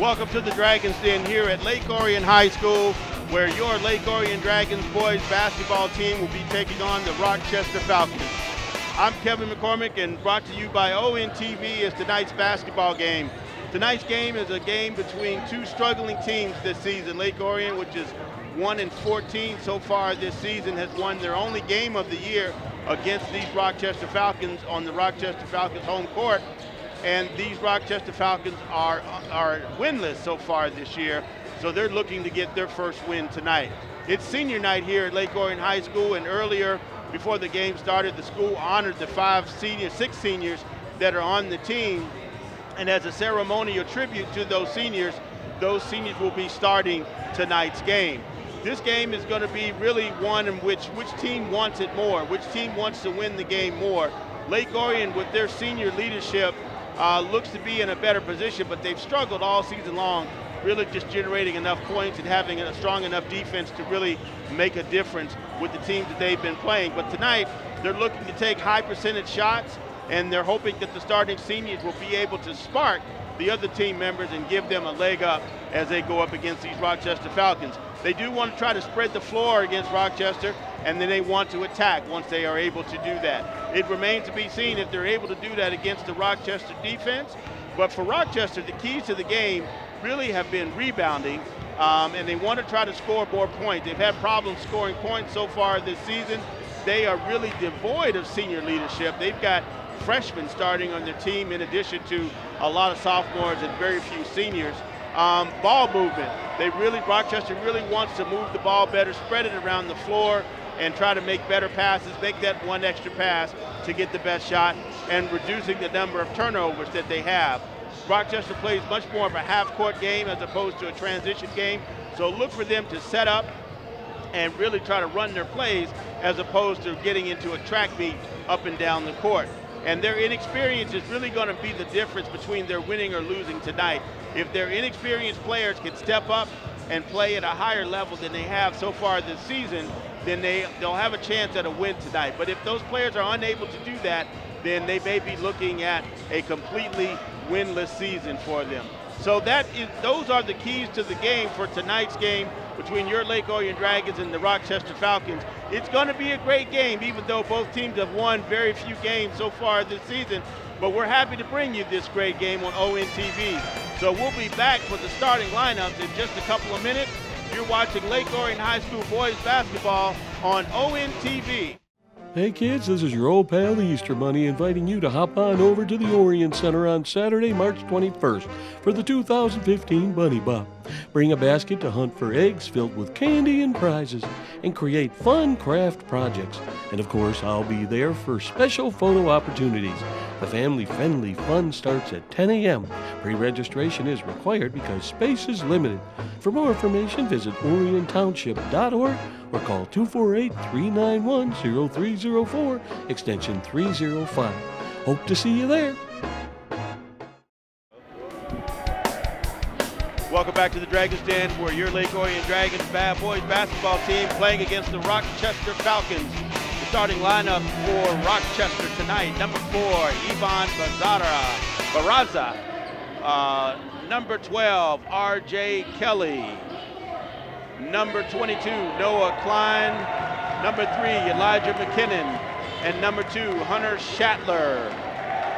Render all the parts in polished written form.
Welcome to the Dragons Den here at Lake Orion High School, where your Lake Orion Dragons boys basketball team will be taking on the Rochester Falcons. I'm Kevin McCormick, and brought to you by ONTV is tonight's basketball game. Tonight's game is a game between two struggling teams this season. Lake Orion, which is 1-14 so far this season, has won their only game of the year against these Rochester Falcons on the Rochester Falcons home court. And these Rochester Falcons are winless so far this year, so they're looking to get their first win tonight. It's senior night here at Lake Orion High School, and earlier, before the game started, the school honored the six seniors that are on the team. And as a ceremonial tribute to those seniors will be starting tonight's game. This game is going to be really one in which team wants it more, which team wants to win the game more. Lake Orion, with their senior leadership, looks to be in a better position, but they've struggled all season long, really just generating enough points and having a strong enough defense to really make a difference with the teams that they've been playing. But tonight, they're looking to take high percentage shots, and they're hoping that the starting seniors will be able to spark the other team members and give them a leg up as they go up against these Rochester Falcons. They do want to try to spread the floor against Rochester, and then they want to attack once they are able to do that. It remains to be seen if they're able to do that against the Rochester defense. But for Rochester, the keys to the game really have been rebounding, and they want to try to score more points. They've had problems scoring points so far this season. They are really devoid of senior leadership. They've got freshmen starting on their team in addition to a lot of sophomores and very few seniors. Ball movement. Rochester really wants to move the ball better, spread it around the floor, and try to make better passes, make that one extra pass to get the best shot, and reducing the number of turnovers that they have. Rochester plays much more of a half-court game as opposed to a transition game, so look for them to set up and really try to run their plays as opposed to getting into a track meet up and down the court. And their inexperience is really going to be the difference between their winning or losing tonight. If their inexperienced players can step up and play at a higher level than they have so far this season, then they'll have a chance at a win tonight. But if those players are unable to do that, then they may be looking at a completely winless season for them. So those are the keys to the game for tonight's game between your Lake Orion Dragons and the Rochester Falcons. It's going to be a great game, even though both teams have won very few games so far this season. But we're happy to bring you this great game on ONTV. So we'll be back for the starting lineups in just a couple of minutes. You're watching Lake Orion High School boys basketball on ONTV. Hey kids, this is your old pal the Easter Bunny inviting you to hop on over to the Orion Center on Saturday, March 21st for the 2015 Bunny Bop. Bring a basket to hunt for eggs filled with candy and prizes and create fun craft projects. And of course, I'll be there for special photo opportunities. The family-friendly fun starts at 10 a.m. Pre-registration is required because space is limited. For more information, visit oriontownship.org or call 248-391-0304, extension 305. Hope to see you there. Welcome back to the Dragons Den, where your Lake Orion Dragons bad boys basketball team playing against the Rochester Falcons. The starting lineup for Rochester tonight: number 4, Ivan Barraza. Number 12, R.J. Kelly. Number 22, Noah Klein. Number 3, Elijah McKinnon. And number 2, Hunter Shatler.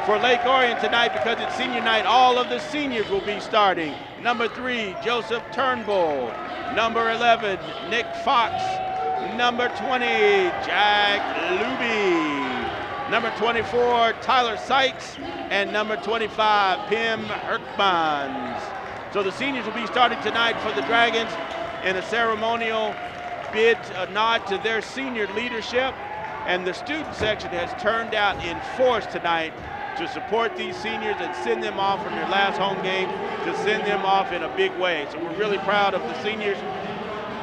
For Lake Orion tonight, because it's senior night, all of the seniors will be starting. Number 3, Joseph Turnbull. Number 11, Nick Fox. Number 20, Jack Luby. Number 24, Tyler Sykes. And number 25, Pim Herkmans. So the seniors will be starting tonight for the Dragons in a ceremonial nod to their senior leadership. And the student section has turned out in force tonight to support these seniors and send them off from their last home game, to send them off in a big way. So we're really proud of the seniors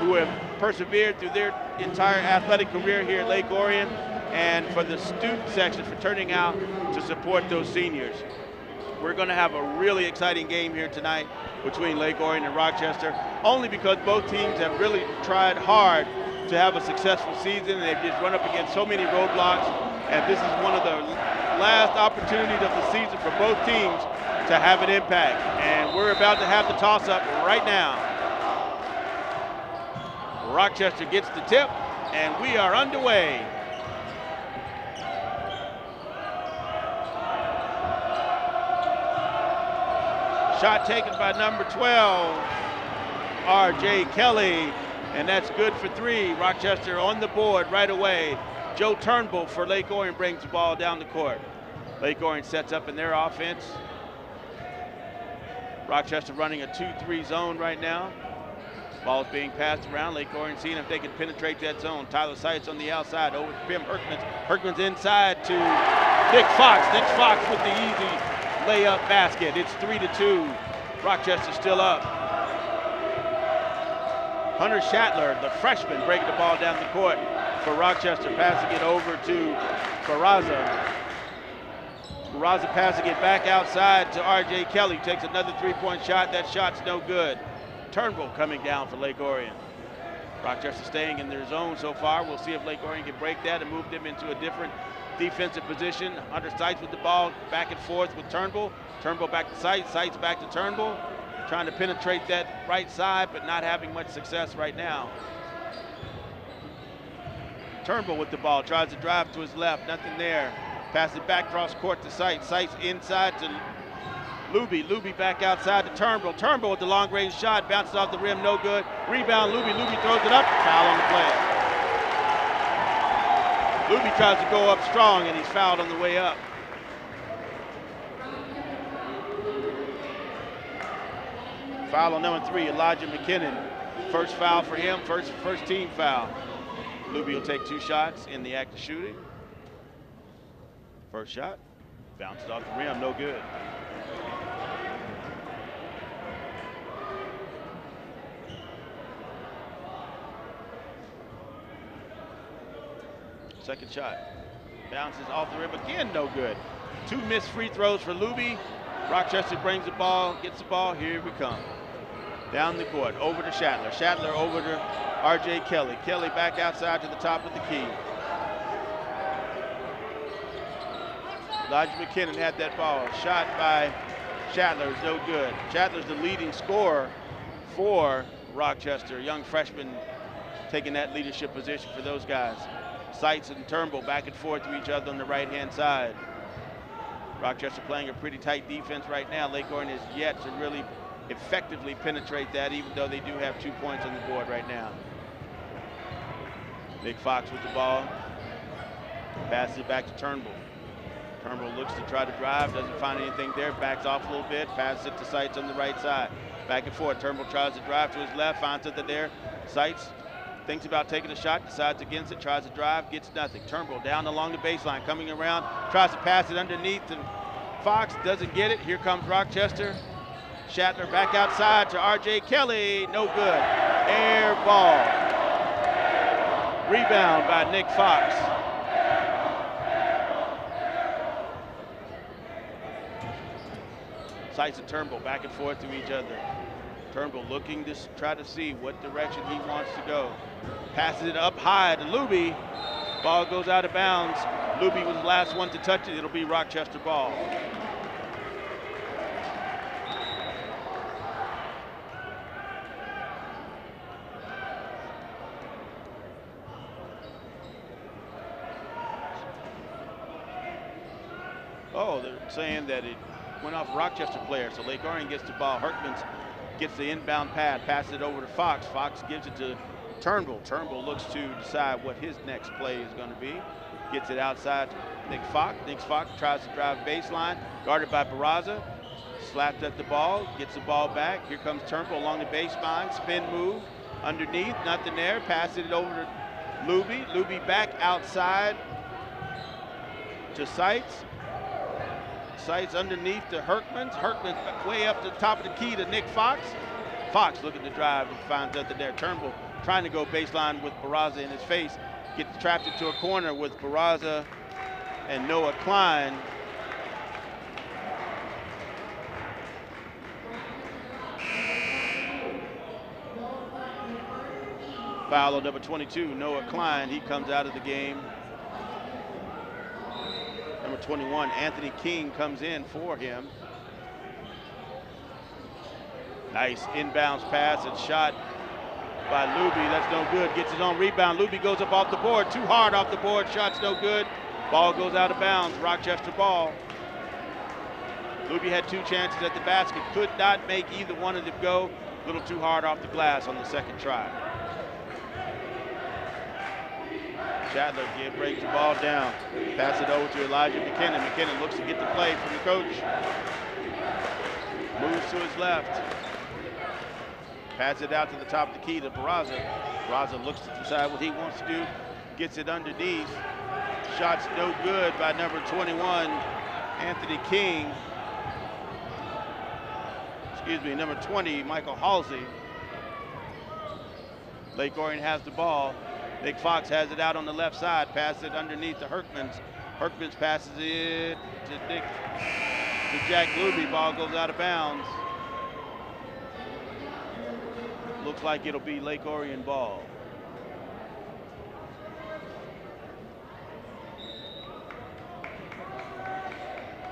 who have persevered through their entire athletic career here at Lake Orion, and for the student section for turning out to support those seniors. We're going to have a really exciting game here tonight between Lake Orion and Rochester, only because both teams have really tried hard to have a successful season. They've just run up against so many roadblocks, and this is one of the last opportunities of the season for both teams to have an impact. And And we're about to have the toss-up right now. Rochester gets the tip, and we are underway. Shot taken by number 12, R.J. Kelly, and that's good for 3. Rochester on the board right away. Joe Turnbull for Lake Orion brings the ball down the court. Lake Orion sets up in their offense. Rochester running a 2-3 zone right now. Ball's being passed around. Lake Orion seeing if they can penetrate that zone. Tyler Seitz on the outside over to Pim Herkmans. Herkmans inside to Nick Fox. Nick Fox with the easy layup basket. It's 3-2. Rochester still up. Hunter Shatler, the freshman, breaking the ball down the court for Rochester, passing it over to Barraza. Barraza passing it back outside to R.J. Kelly. Takes another 3-point shot. That shot's no good. Turnbull coming down for Lake Orion. Rochester staying in their zone so far. We'll see if Lake Orion can break that and move them into a different defensive position. Hunter Seitz with the ball back and forth with Turnbull. Turnbull back to Seitz. Seitz back to Turnbull. Trying to penetrate that right side, but not having much success right now. Turnbull with the ball. Tries to drive to his left. Nothing there. Pass it back cross court to Seitz. Seitz inside to Luby. Luby back outside to Turnbull. Turnbull with the long range shot. Bounces off the rim. No good. Rebound. Luby. Luby throws it up. Foul on the play. Luby tries to go up strong, and he's fouled on the way up. Foul on number 3, Elijah McKinnon. First foul for him, first team foul. Luby will take 2 shots in the act of shooting. First shot, bounces off the rim, no good. Second shot, bounces off the rim again, no good. 2 missed free throws for Luby. Rochester brings the ball, gets the ball, here we come. Down the court, over to Shatler. Shatler over to R.J. Kelly. Kelly back outside to the top of the key. Elijah McKinnon had that ball. Shot by Shatler is no good. Shatler's the leading scorer for Rochester. Young freshman taking that leadership position for those guys. Seitz and Turnbull back and forth to each other on the right-hand side. Rochester playing a pretty tight defense right now. Lake Orion is yet to really effectively penetrate that, even though they do have 2 points on the board right now. Nick Fox with the ball. Passes it back to Turnbull. Turnbull looks to try to drive, doesn't find anything there, backs off a little bit, passes it to Seitz on the right side. Back and forth, Turnbull tries to drive to his left, finds something there. Seitz thinks about taking a shot, decides against it, tries to drive, gets nothing. Turnbull down along the baseline, coming around, tries to pass it underneath, and Fox doesn't get it. Here comes Rochester. Shatler back outside to R.J. Kelly, no good. Air ball. Rebound by Nick Fox. Seitz and Turnbull back and forth to each other. Turnbull looking to try to see what direction he wants to go. Passes it up high to Luby. Ball goes out of bounds. Luby was the last one to touch it. It'll be Rochester ball. Oh, they're saying that it went off a Rochester player, so Lake Orion gets the ball. Herkmans gets the inbound pass, passes it over to Fox. Fox gives it to Turnbull. Turnbull looks to decide what his next play is going to be. Gets it outside to Nick Fox. Nick Fox tries to drive baseline, guarded by Barraza. Slapped at the ball, gets the ball back. Here comes Turnbull along the baseline, spin move, underneath, nothing there. Passes it over to Luby. Luby back outside to Seitz. Seitz underneath to Herkmans. Herkmans way up to the top of the key to Nick Fox. Fox looking to drive and finds nothing there. Turnbull trying to go baseline with Barraza in his face. Gets trapped into a corner with Barraza and Noah Klein. Foul on number 22, Noah Klein. He comes out of the game. Number 21, Anthony King comes in for him. Nice inbounds pass and shot by Luby. That's no good. Gets his own rebound. Luby goes up off the board. Too hard off the board. Shot's no good. Ball goes out of bounds. Rochester ball. Luby had 2 chances at the basket. Could not make either one of them go. A little too hard off the glass on the second try. Shatler breaks the ball down. Pass it over to Elijah McKinnon. McKinnon looks to get the play from the coach. Moves to his left. Pass it out to the top of the key to Barraza. Barraza looks to decide what he wants to do. Gets it underneath. Shot's no good by number 21, Anthony King. Excuse me, number 20, Michael Halsey. Lake Orion has the ball. Nick Fox has it out on the left side. Passes it underneath to Herkmans. Herkmans passes it to Jack Luby. Ball goes out of bounds. Looks like it'll be Lake Orion ball.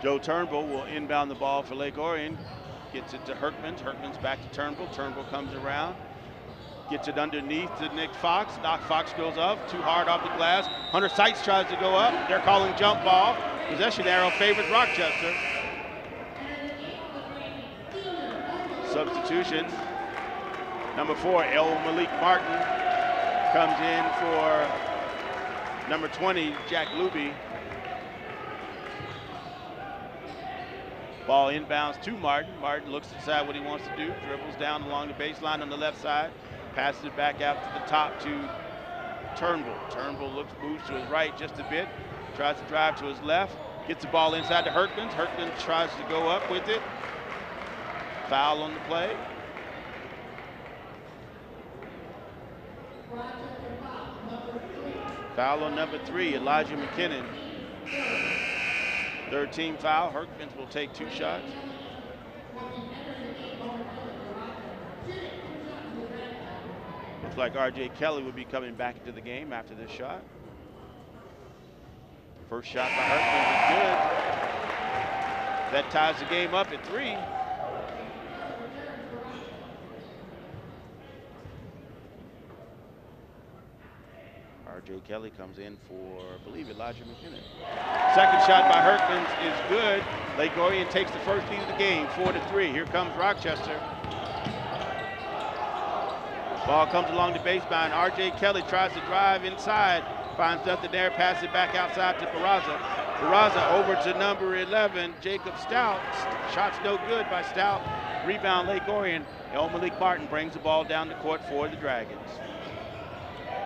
Joe Turnbull will inbound the ball for Lake Orion. Gets it to Herkmans. Herkmans back to Turnbull. Turnbull comes around. Gets it underneath to Nick Fox. Fox goes up. Too hard off the glass. Hunter Seitz tries to go up. They're calling jump ball. Possession arrow favors Rochester. Substitution. Number 4, El Malik Martin comes in for number 20, Jack Luby. Ball inbounds to Martin. Martin looks to decide what he wants to do. Dribbles down along the baseline on the left side. Passes it back out to the top to Turnbull. Turnbull moves to his right just a bit. Tries to drive to his left. Gets the ball inside to Herkmans. Herkmans tries to go up with it. Foul on the play. Foul on number 3, Elijah McKinnon. 3rd team foul. Herkmans will take 2 shots. Looks like R.J. Kelly will be coming back into the game after this shot. First shot by Herkmans is good. That ties the game up at 3. R.J. Kelly comes in for, I believe, Elijah McKinnon. Second shot by Herkmans is good. Lake Orion takes the first lead of the game, 4-3. Here comes Rochester. Ball comes along the baseline. R.J. Kelly tries to drive inside. Finds nothing there, passes it back outside to Barraza. Barraza over to number 11, Jacob Stout. Shot's no good by Stout. Rebound Lake Orion. El Malik Martin brings the ball down the court for the Dragons.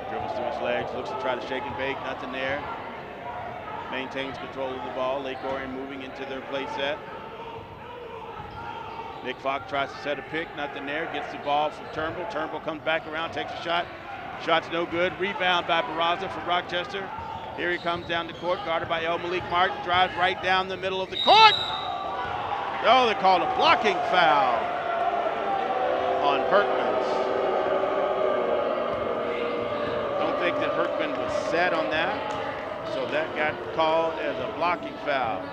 Dribbles through his legs, looks to try to shake and bake, nothing there. Maintains control of the ball. Lake Orion moving into their play set. Nick Fox tries to set a pick, nothing there. Gets the ball from Turnbull. Turnbull comes back around, takes a shot. Shot's no good. Rebound by Barraza for Rochester. Here he comes down the court, guarded by El Malik Martin. Drives right down the middle of the court. Oh, they called a blocking foul on Herkmans. Don't think that Herkman was set on that, so that got called as a blocking foul.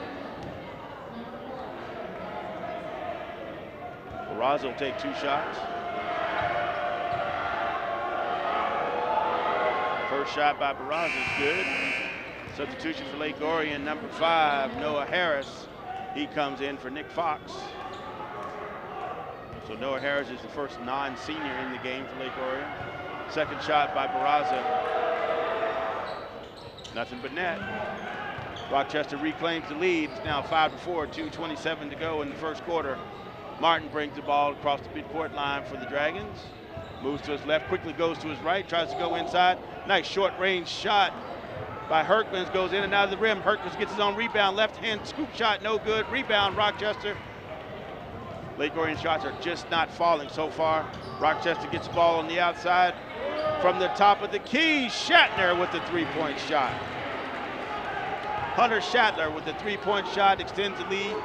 Barraza will take 2 shots. First shot by Barraza is good. Substitution for Lake Orion, number 5, Noah Harris. He comes in for Nick Fox. So Noah Harris is the first non-senior in the game for Lake Orion. Second shot by Barraza. Nothing but net. Rochester reclaims the lead. It's now 5-4, 2:27 to go in the first quarter. Martin brings the ball across the midcourt line for the Dragons. Moves to his left, quickly goes to his right, tries to go inside. Nice short range shot by Herkmans, goes in and out of the rim. Herkmans gets his own rebound, left hand scoop shot, no good. Rebound Rochester. Lake Orion shots are just not falling so far. Rochester gets the ball on the outside. From the top of the key, Shatner with the 3-point shot. Hunter Shatler with the 3-point shot extends the lead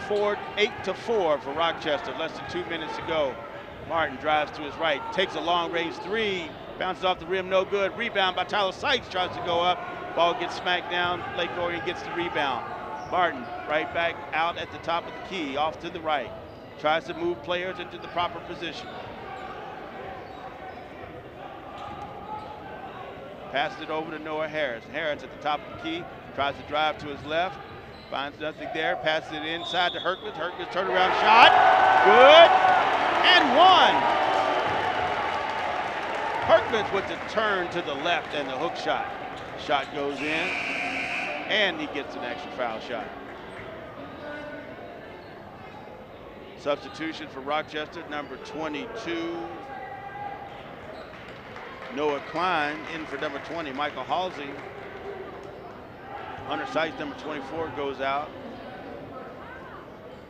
8-4 for Rochester. Less than 2 minutes to go. Martin drives to his right, takes a long-range 3, bounces off the rim, no good. Rebound by Tyler Seitz, tries to go up. Ball gets smacked down. Lake Orion gets the rebound. Martin right back out at the top of the key, off to the right. tries to move players into the proper position. Passes it over to Noah Harris. Harris at the top of the key, tries to drive to his left, finds nothing there, passes it inside to Herkmans. Herkmans turnaround shot, good, and one. Herkmans with the turn to the left and the hook shot. Shot goes in, and he gets an extra foul shot. Substitution for Rochester, number 22. Noah Klein in for number 20, Michael Halsey. Hunter Sykes, number 24, goes out.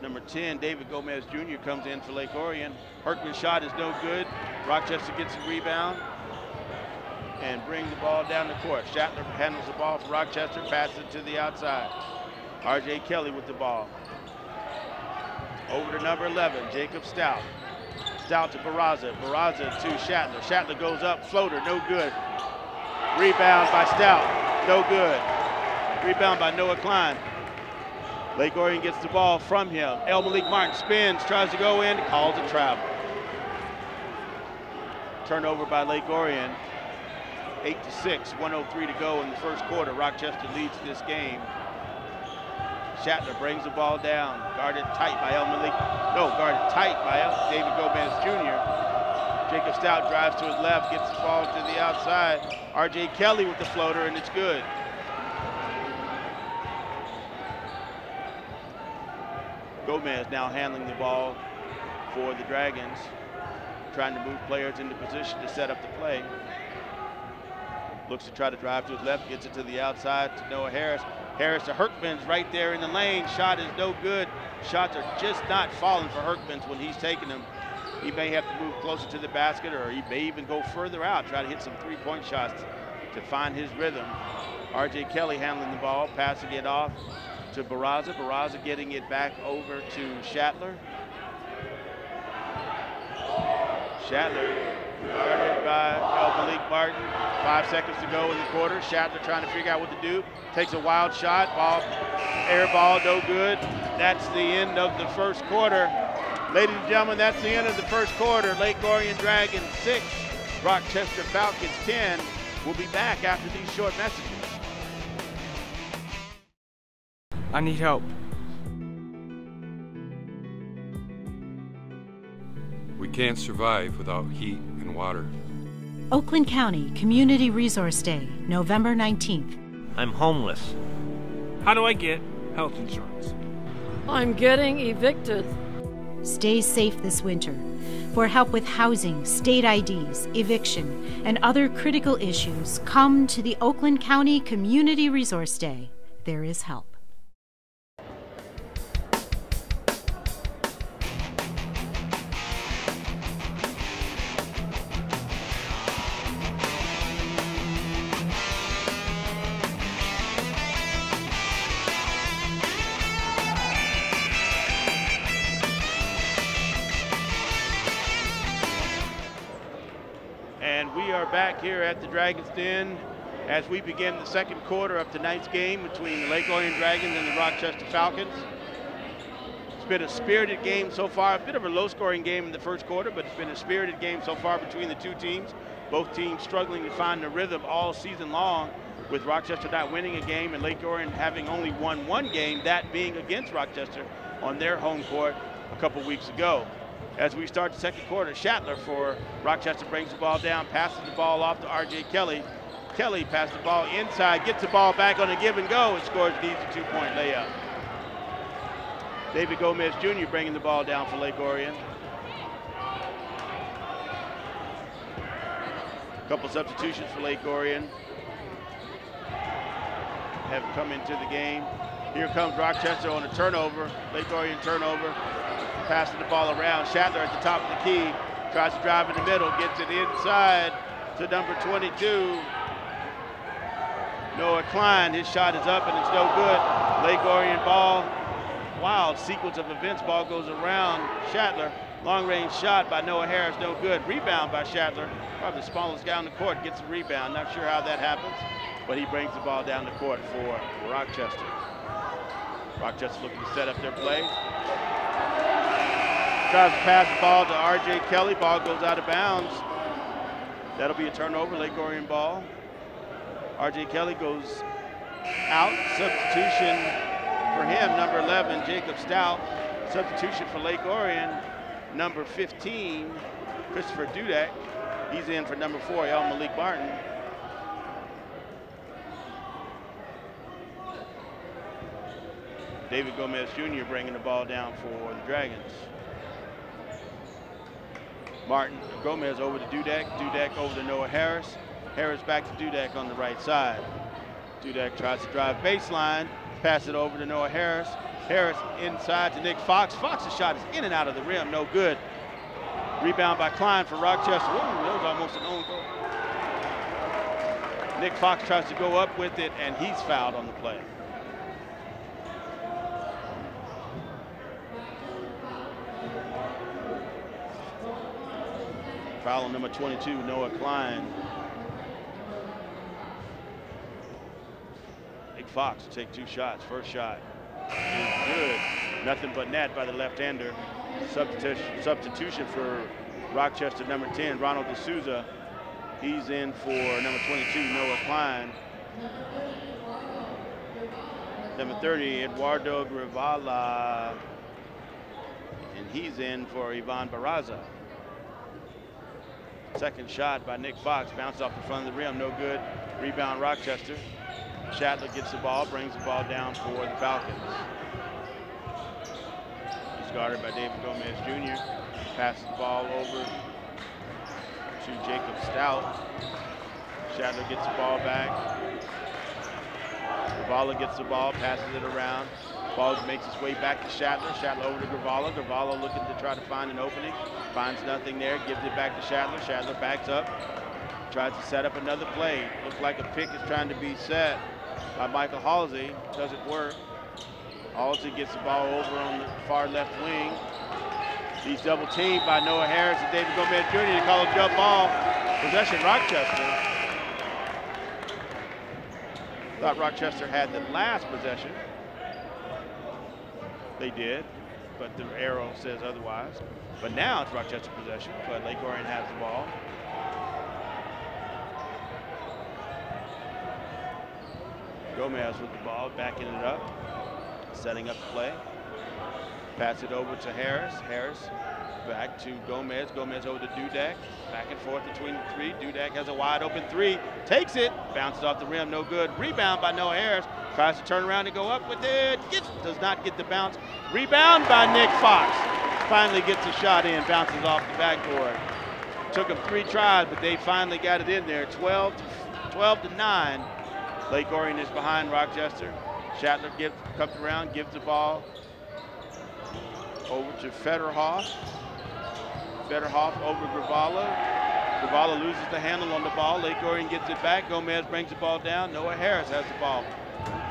Number 10, David Gomez Jr. comes in for Lake Orion. Herkman's shot is no good. Rochester gets a rebound and brings the ball down the court. Shatler handles the ball for Rochester, passes it to the outside. R.J. Kelly with the ball. Over to number 11, Jacob Stout. Stout to Barraza. Barraza to Shatler. Shatler goes up, floater, no good. Rebound by Stout, no good. Rebound by Noah Klein. Lake Orion gets the ball from him. El Malik Martin spins, tries to go in, calls a travel. Turnover by Lake Orion. 8-6, 1:03 to go in the first quarter. Rochester leads this game. Shatler brings the ball down, guarded tight by guarded tight by David Gomez Jr. Jacob Stout drives to his left, gets the ball to the outside. R.J. Kelly with the floater, and it's good. Gomez now handling the ball for the Dragons, trying to move players into position to set up the play. Looks to try to drive to his left, gets it to the outside to Noah Harris. Harris to Herkmans right there in the lane. Shot is no good. Shots are just not falling for Herkmans when he's taking them. He may have to move closer to the basket, or he may even go further out, try to hit some three-point shots to find his rhythm. R.J. Kelly handling the ball, passing it off to Barraza. Barraza getting it back over to Shatler. Shatler guarded by El Malik Martin. 5 seconds to go in the quarter. Shatler trying to figure out what to do. Takes a wild shot, air ball, no good. That's the end of the first quarter. Ladies and gentlemen, that's the end of the first quarter. Lake Orion Dragons 6, Rochester Falcons 10. We'll be back after these short messages. I need help. We can't survive without heat and water. Oakland County Community Resource Day, November 19th. I'm homeless. How do I get health insurance? I'm getting evicted. Stay safe this winter. For help with housing, state IDs, eviction, and other critical issues, come to the Oakland County Community Resource Day. There is help. Back here at the Dragons Den as we begin the second quarter of tonight's game between the Lake Orion Dragons and the Rochester Falcons. It's been a spirited game so far, a bit of a low-scoring game in the first quarter, but it's been a spirited game so far between the two teams. Both teams struggling to find the rhythm all season long, with Rochester not winning a game and Lake Orion having only won one game, that being against Rochester on their home court a couple weeks ago. As we start the second quarter, Shatler for Rochester brings the ball down, passes the ball off to R.J. Kelly. Kelly passes the ball inside, gets the ball back on a give and go, and scores an easy two-point layup. David Gomez Jr. bringing the ball down for Lake Orion. A couple substitutions for Lake Orion have come into the game. Here comes Rochester on a turnover, Lake Orion turnover. Passing the ball around. Shatler at the top of the key. Tries to drive in the middle. Gets it inside to number 22. Noah Klein. His shot is up and it's no good. Lake Orion ball. Wild sequence of events. Ball goes around Shatler. Long range shot by Noah Harris. No good. Rebound by Shatler. Probably the smallest guy on the court. Gets the rebound. Not sure how that happens, but he brings the ball down the court for Rochester. Rochester looking to set up their play. Tries to pass the ball to R.J. Kelly. Ball goes out of bounds. That'll be a turnover, Lake Orion ball. R.J. Kelly goes out. Substitution for him, number 11, Jacob Stout. Substitution for Lake Orion, number 15, Christopher Dudek. He's in for number 4, El Malik Martin. David Gomez Jr. bringing the ball down for the Dragons. Gomez over to Dudek. Dudek over to Noah Harris. Harris back to Dudek on the right side. Dudek tries to drive baseline, pass it over to Noah Harris. Harris inside to Nick Fox. Fox's shot is in and out of the rim, no good. Rebound by Klein for Rochester. Ooh, that was almost an own goal. Nick Fox tries to go up with it, and he's fouled on the play. Foul on number 22, Noah Klein. Nick Fox will take 2 shots. First shot is good. Nothing but net by the left-hander. Substitution for Rochester, number 10, Ronald D'Souza. He's in for number 22, Noah Klein. Number 30, Eduardo Grivala. And he's in for Ivan Barraza. Second shot by Nick Fox, bounced off the front of the rim, no good. Rebound Rochester. Shatler gets the ball, brings the ball down for the Falcons. He's guarded by David Gomez Jr. Passes the ball over to Jacob Stout. Shatler gets the ball back. Grivala gets the ball, passes it around. Ball makes its way back to Shatler. Shatler over to Grivala. Grivala looking to try to find an opening. Finds nothing there, gives it back to Shatler. Shatler backs up, tries to set up another play. Looks like a pick is trying to be set by Michael Halsey. Doesn't work. Halsey gets the ball over on the far left wing. He's double teamed by Noah Harris and David Gomez Jr. They call a jump ball. Possession Rochester. Thought Rochester had the last possession. They did, but the arrow says otherwise. But now it's Rochester possession, but Lake Orion has the ball. Gomez with the ball, backing it up, setting up the play. Pass it over to Harris. Harris back to Gomez. Gomez over to Dudek. Back and forth between the three. Dudek has a wide open three. Takes it. Bounces off the rim. No good. Rebound by Noah Harris. Tries to turn around and go up with it. Does not get the bounce. Rebound by Nick Fox. Finally gets a shot in. Bounces off the backboard. Took him 3 tries, but they finally got it in there. 12 to 9. Lake Orion is behind Rochester. Shatler comes around, gives the ball over to Federhoff. Federhoff over Grivala. Grivala loses the handle on the ball. Lake Orion gets it back. Gomez brings the ball down. Noah Harris has the ball.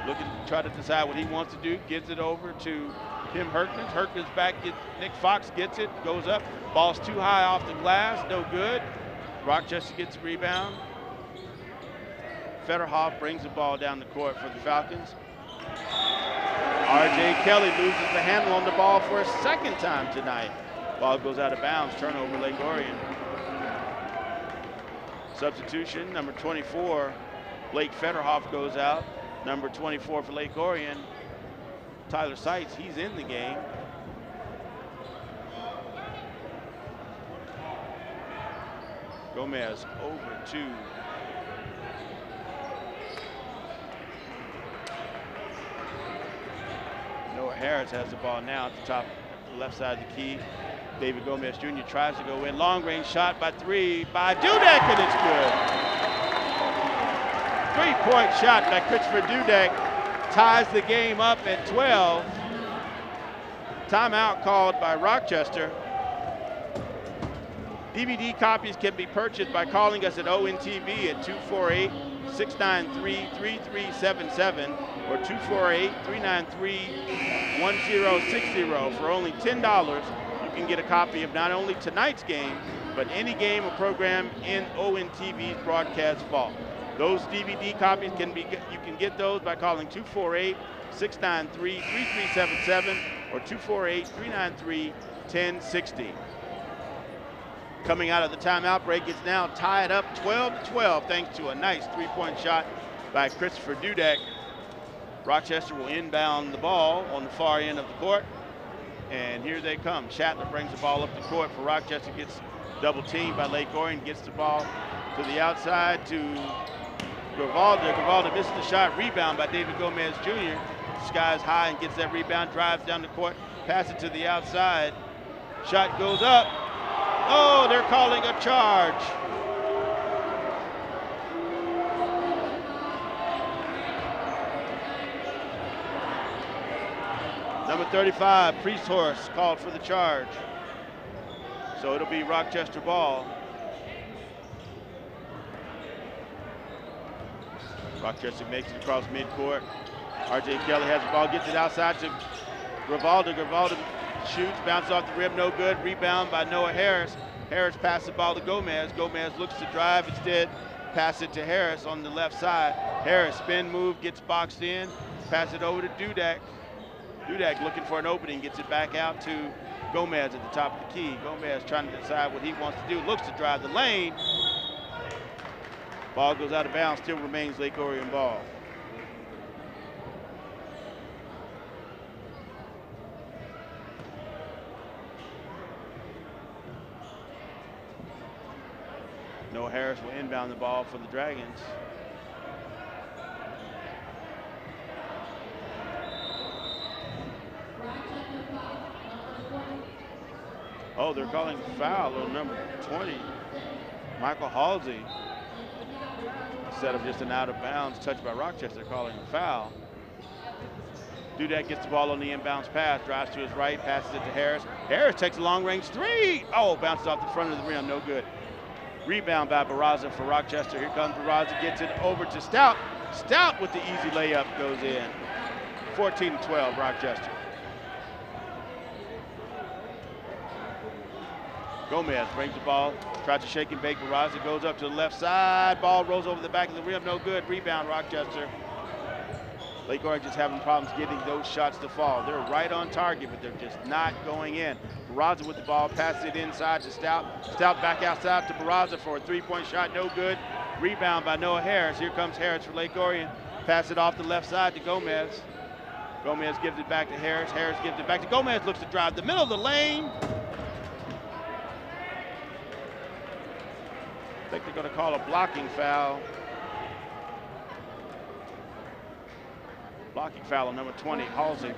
Looking to try to decide what he wants to do. Gives it over to Tim Herkins. Herkins back. Nick Fox gets it. Goes up. Ball's too high off the glass. No good. Rochester gets the rebound. Federhoff brings the ball down the court for the Falcons. R.J. Kelly loses the handle on the ball for a second time tonight. Ball goes out of bounds. Turnover, Lake Orion. Substitution, number 24, Blake Federhoff goes out. Number 24 for Lake Orion, Tyler Seitz, he's in the game. Gomez over to Noah Harris has the ball now at the top left side of the key. David Gomez Jr. tries to go in. Long range shot by 3 by Dudek, and it's good. 3-point shot by Christopher Dudek ties the game up at 12. Timeout called by Rochester. DVD copies can be purchased by calling us at ONTV at 248-693-3377 or 248-393-1060. For only $10, you can get a copy of not only tonight's game, but any game or program in ONTV's broadcast vault. Those DVD copies you can get those by calling 248-693-3377 or 10-60. Coming out of the timeout break, it's now tied up 12-12 thanks to a nice three-point shot by Christopher Dudek. Rochester will inbound the ball on the far end of the court. And here they come. Shatler brings the ball up the court for Rochester, gets double teamed by Lake Orion, gets the ball to the outside to Grivalda. Grivalda misses the shot, rebound by David Gomez Jr. Skies high and gets that rebound, drives down the court, pass it to the outside. Shot goes up. Oh, they're calling a charge. Number 35, Priesthorst, called for the charge. So it'll be Rochester ball. Rochester makes it across midcourt. R.J. Kelly has the ball, gets it outside to Grivalda. Grivalda shoots, bounces off the rim, no good. Rebound by Noah Harris. Harris passes the ball to Gomez. Gomez looks to drive, instead pass it to Harris on the left side. Harris spin move, gets boxed in, pass it over to Dudek. Dudek looking for an opening, gets it back out to Gomez at the top of the key. Gomez trying to decide what he wants to do, looks to drive the lane. Ball goes out of bounds, still remains Lake Orion ball. Noah Harris will inbound the ball for the Dragons. Oh, they're calling foul on number 20, Michael Halsey. Instead of just an out of bounds touch by Rochester, they're calling a foul. Dudek gets the ball on the inbounds pass, drives to his right, passes it to Harris. Harris takes a long range three. Oh, bounces off the front of the rim, no good. Rebound by Barraza for Rochester. Here comes Barraza, gets it over to Stout. Stout with the easy layup goes in. 14-12, Rochester. Gomez brings the ball, tries to shake and bake. Barraza goes up to the left side. Ball rolls over the back of the rim, no good. Rebound, Rochester. Lake Orion just having problems getting those shots to fall. They're right on target, but they're just not going in. Barraza with the ball, passes it inside to Stout. Stout back outside to Barraza for a three-point shot, no good. Rebound by Noah Harris. Here comes Harris for Lake Orion. Pass it off the left side to Gomez. Gomez gives it back to Harris. Harris gives it back to Gomez, looks to drive the middle of the lane. I think they're going to call a blocking foul. Blocking foul on number 20, Halsey.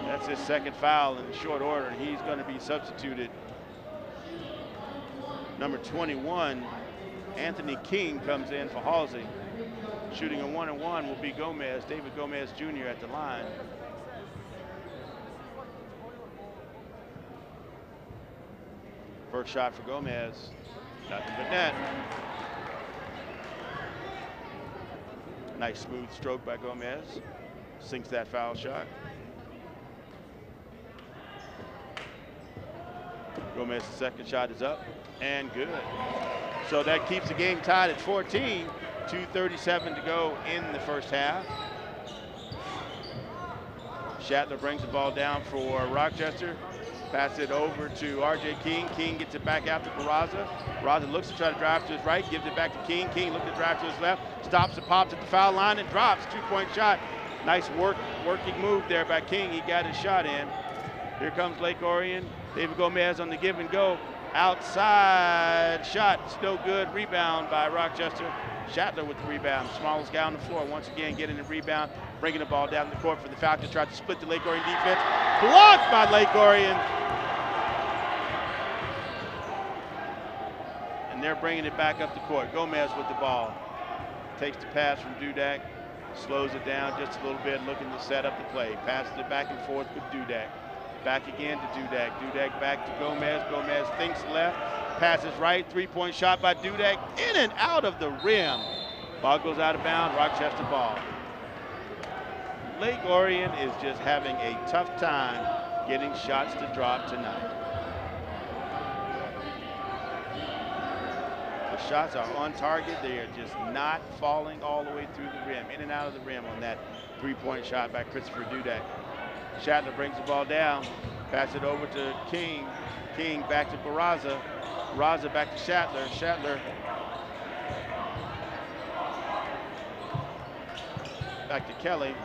That's his second foul in short order, and he's going to be substituted. Number 21, Anthony King, comes in for Halsey. Shooting a 1-and-1 will be Gomez, David Gomez Jr. at the line. First shot for Gomez, nothing but net. Nice smooth stroke by Gomez. Sinks that foul shot. Gomez's second shot is up and good. So that keeps the game tied at 14. 2:37 to go in the first half. Shatler brings the ball down for Rochester. Pass it over to R.J. King. King gets it back out to Barraza. Barraza looks to try to drive to his right, gives it back to King. King looks to drive to his left, stops and pops at the foul line and drops. Two-point shot. Nice working move there by King. He got his shot in. Here comes Lake Orion. David Gomez on the give and go. Outside shot, it's no good. Rebound by Rochester. Shatler with the rebound. Smallest guy on the floor. Once again, getting the rebound, bringing the ball down the court for the Falcons. Tried to split the Lake Orion defense. Blocked by Lake Orion. And they're bringing it back up the court. Gomez with the ball. Takes the pass from Dudek. Slows it down just a little bit, looking to set up the play. Passes it back and forth with Dudek. Back again to Dudek. Dudek back to Gomez. Gomez thinks left. Passes right. Three-point shot by Dudek. In and out of the rim. Ball goes out of bounds. Rochester ball. Lake Orion is just having a tough time getting shots to drop tonight. The shots are on target. They are just not falling all the way through the rim. In and out of the rim on that three-point shot by Christopher Dudek. Shatler brings the ball down, pass it over to King. King back to Barraza. Barraza back to Shatler. Shatler back to Kelly.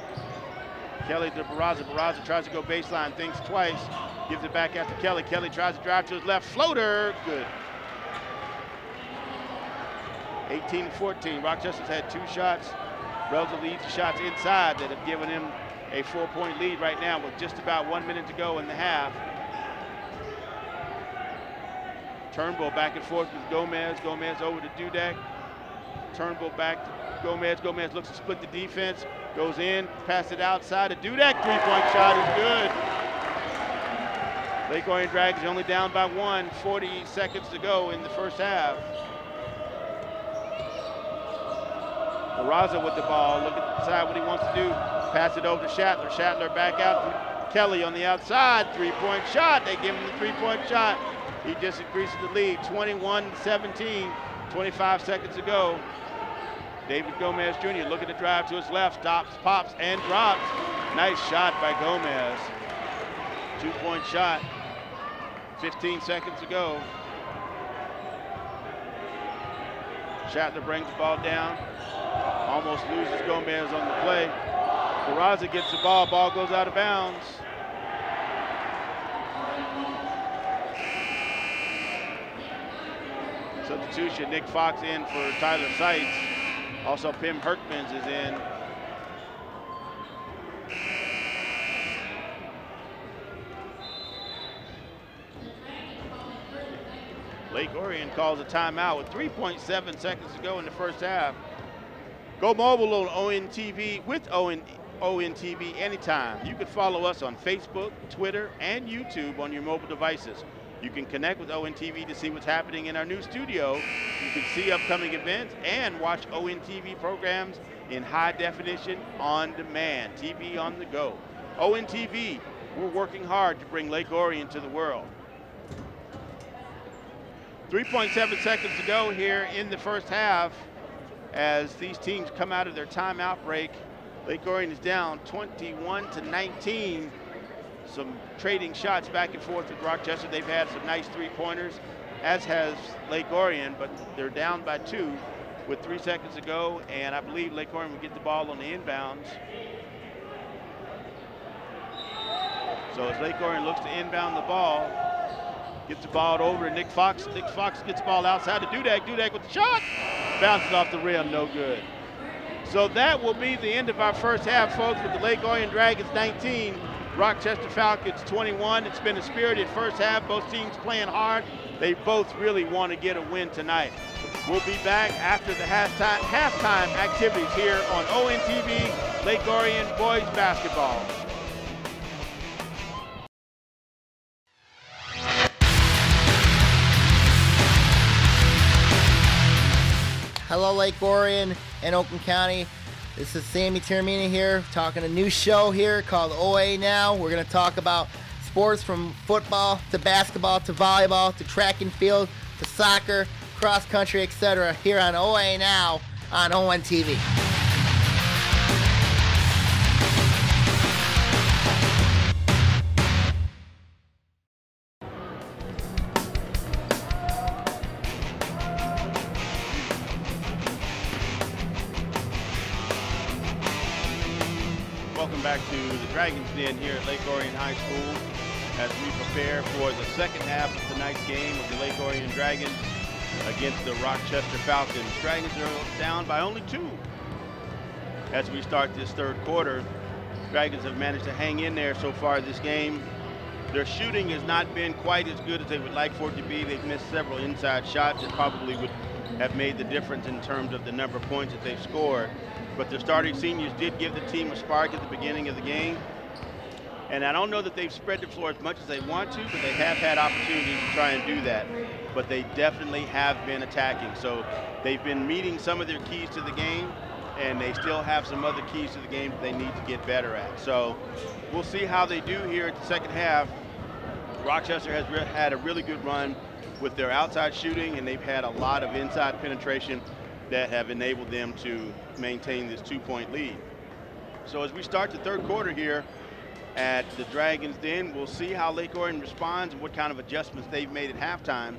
Kelly to Barraza. Barraza tries to go baseline, thinks twice, gives it back after Kelly. Kelly tries to drive to his left, floater, good. 18-14. Rochester's had 2 shots, relatively easy shots inside that have given him a 4-point lead right now with just about 1 minute to go in the half. Turnbull back and forth with Gomez. Gomez over to Dudek. Turnbull back to Gomez. Gomez looks to split the defense, goes in, pass it outside to Dudek. 3-point shot is good. Lake Orion Dragons only down by 1, 40 seconds to go in the first half. Barraza with the ball, look at the side what he wants to do. Pass it over to Shatler. Shatler back out to Kelly on the outside. 3-point shot. They give him the 3-point shot. He just increases the lead, 21-17, 25 seconds to go. David Gomez Jr. looking to drive to his left, stops, pops, and drops. Nice shot by Gomez. 2-point shot, 15 seconds to go. Shatler brings the ball down, almost loses Gomez on the play. Barraza gets the ball, ball goes out of bounds. Substitution, Nick Fox in for Tyler Seitz. Also, Pim Herkmans is in. Lake Orion calls a timeout with 3.7 seconds to go in the first half. Go mobile on ON TV with ON TV anytime. You can follow us on Facebook, Twitter, and YouTube on your mobile devices. You can connect with ON TV to see what's happening in our new studio. You can see upcoming events and watch ON TV programs in high definition on demand, TV on the go. ON TV, we're working hard to bring Lake Orion to the world. 3.7 seconds to go here in the first half as these teams come out of their timeout break. Lake Orion is down 21-19. Some trading shots back and forth with Rochester. They've had some nice 3-pointers, as has Lake Orion, but they're down by 2 with 3 seconds to go, and I believe Lake Orion will get the ball on the inbounds. So as Lake Orion looks to inbound the ball, gets the ball over to Nick Fox. Nick Fox gets the ball outside to Dudek. Dudek with the shot. Bounces off the rim, no good. So that will be the end of our first half, folks, with the Lake Orion Dragons 19, Rochester Falcons 21. It's been a spirited first half. Both teams playing hard. They both really want to get a win tonight. We'll be back after the halftime activities here on ON TV, Lake Orion Boys Basketball. Hello, Lake Orion and Oakland County. This is Sammy Termina here, talking a new show here called OA Now. We're going to talk about sports from football to basketball to volleyball to track and field to soccer, cross country, etc. here on OA Now on ON TV. Welcome back to the Dragons Den here at Lake Orion High School as we prepare for the second half of tonight's game of the Lake Orion Dragons against the Rochester Falcons. Dragons are down by only 2 as we start this third quarter. Dragons have managed to hang in there so far this game. Their shooting has not been quite as good as they would like for it to be. They've missed several inside shots that probably would have made the difference in terms of the number of points that they've scored. But the starting seniors did give the team a spark at the beginning of the game. And I don't know that they've spread the floor as much as they want to, but they have had opportunities to try and do that. But they definitely have been attacking. So they've been meeting some of their keys to the game, and they still have some other keys to the game that they need to get better at. So we'll see how they do here at the second half. Rochester has had a really good run with their outside shooting, and they've had a lot of inside penetration that have enabled them to maintain this 2-point lead. So as we start the third quarter here, at the Dragons Den. We'll see how Lake Orion responds and what kind of adjustments they've made at halftime,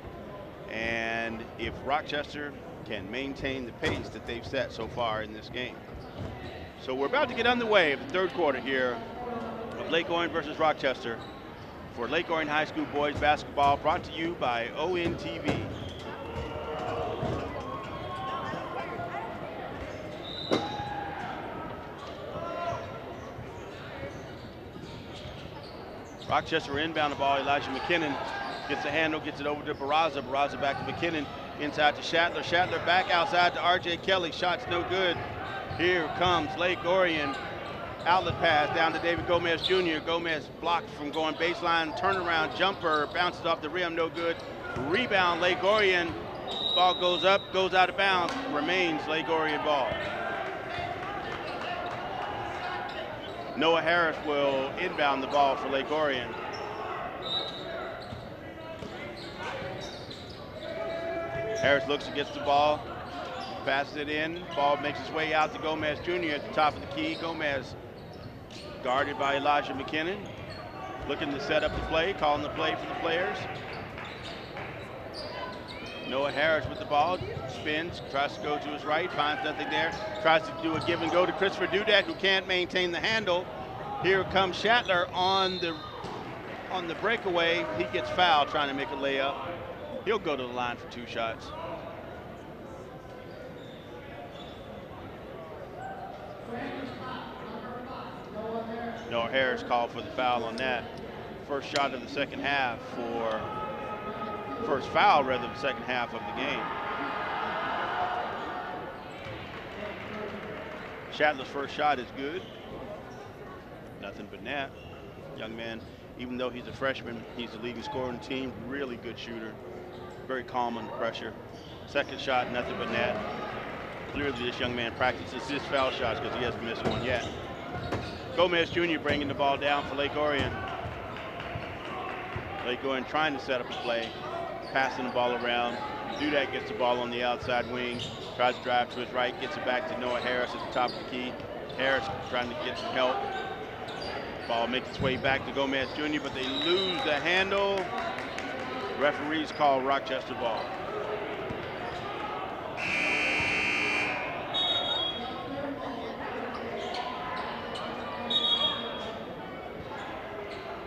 and if Rochester can maintain the pace that they've set so far in this game. So we're about to get underway of the third quarter here of Lake Orion versus Rochester for Lake Orion High School boys basketball, brought to you by ONTV. Rochester inbound the ball. Elijah McKinnon gets the handle, gets it over to Barraza. Barraza back to McKinnon, inside to Shatler. Shatler back outside to RJ Kelly. Shot's no good. Here comes Lake Orion. Outlet pass down to David Gomez Jr. Gomez blocked from going baseline. Turnaround jumper, bounces off the rim, no good. Rebound, Lake Orion. Ball goes up, goes out of bounds. Remains Lake Orion ball. Noah Harris will inbound the ball for Lake Orion. Harris looks, gets the ball, passes it in. Ball makes its way out to Gomez Jr. at the top of the key. Gomez guarded by Elijah McKinnon. Looking to set up the play, calling the play for the players. Noah Harris with the ball, spins, tries to go to his right, finds nothing there. Tries to do a give and go to Christopher Dudek, who can't maintain the handle. Here comes Shatler on the breakaway. He gets fouled trying to make a layup. He'll go to the line for 2 shots. Noah Harris called for the foul on that. First shot of the second half first foul rather than the second half of the game. Shatler's first shot is good. Nothing but net. Young man, even though he's a freshman, he's the leading scorer on the team. Really good shooter. Very calm under pressure. Second shot, nothing but net. Clearly this young man practices his foul shots because he hasn't missed one yet. Gomez Jr. bringing the ball down for Lake Orion. Lake Orion trying to set up a play, passing the ball around. Dudek gets the ball on the outside wing, tries to drive to his right, gets it back to Noah Harris at the top of the key. Harris trying to get some help. Ball makes its way back to Gomez Jr., but they lose the handle. Referees call Rochester ball.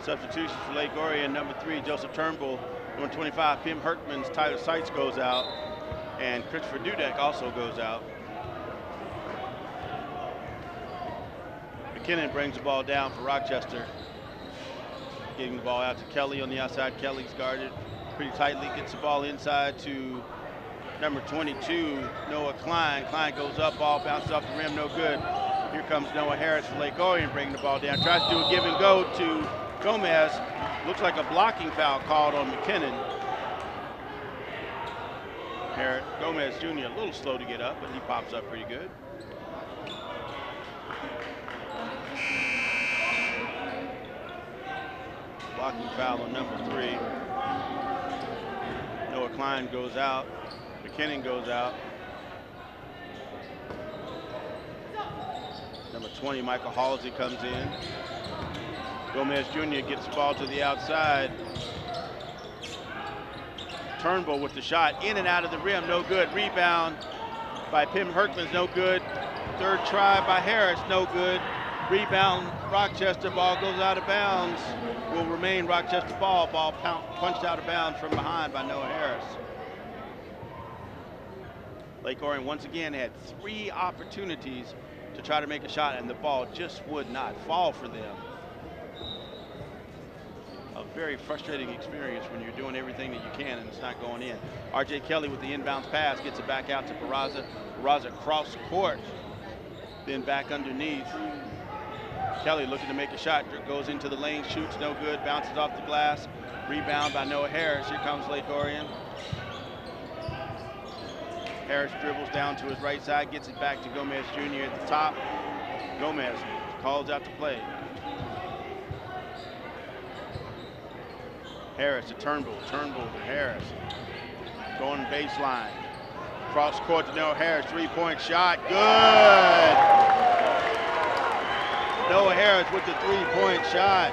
Substitutions for Lake Orion, number 3, Joseph Turnbull. Number 25, Pim Hertman's Tyler Seitz goes out, and Christopher Dudek also goes out. McKinnon brings the ball down for Rochester. Getting the ball out to Kelly on the outside. Kelly's guarded pretty tightly, gets the ball inside to number 22, Noah Klein. Klein goes up, ball bounces off the rim, no good. Here comes Noah Harris for Lake Orion, bringing the ball down. Tries to do a give and go to Gomez. Looks like a blocking foul called on McKinnon. Gomez Jr. a little slow to get up, but he pops up pretty good. Blocking foul on number 3. Noah Klein goes out. McKinnon goes out. Number 20, Michael Halsey comes in. Gomez Jr. gets the ball to the outside. Turnbull with the shot, in and out of the rim, no good. Rebound by Pim Hertman's no good. Third try by Harris, no good. Rebound, Rochester, ball goes out of bounds. Will remain Rochester ball. Ball punched out of bounds from behind by Noah Harris. Lake Orion once again had 3 opportunities to try to make a shot, and the ball just would not fall for them. A very frustrating experience when you're doing everything that you can and it's not going in. RJ Kelly with the inbounds pass gets it back out to Barraza. Barraza cross court, then back underneath. Kelly looking to make a shot, goes into the lane, shoots, no good, bounces off the glass. Rebound by Noah Harris. Here comes Lake Orion. Harris dribbles down to his right side, gets it back to Gomez Jr. at the top. Gomez calls out the play. Harris to Turnbull, Turnbull to Harris. Going baseline. Cross court to Noah Harris, 3-point shot, good! Noah Harris with the three-point shot.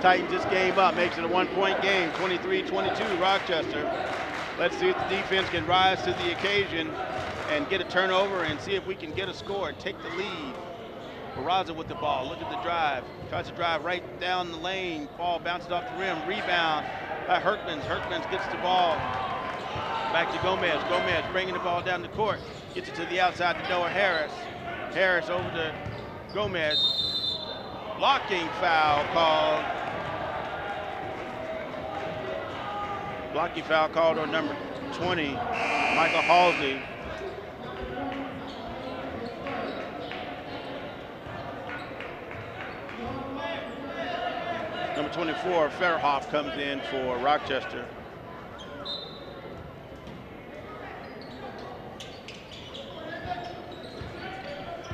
Tighten this game up, makes it a one-point game, 23-22 Rochester. Let's see if the defense can rise to the occasion and get a turnover and see if we can get a score, take the lead. Barraza with the ball, look at the drive. Tries to drive right down the lane. Ball bounces off the rim, rebound by Herkmans. Herkmans gets the ball back to Gomez. Gomez bringing the ball down the court. Gets it to the outside to Noah Harris. Harris over to Gomez. Blocking foul called. Blocking foul called on number 20, Michael Halsey. Number 24, Fairhoff comes in for Rochester.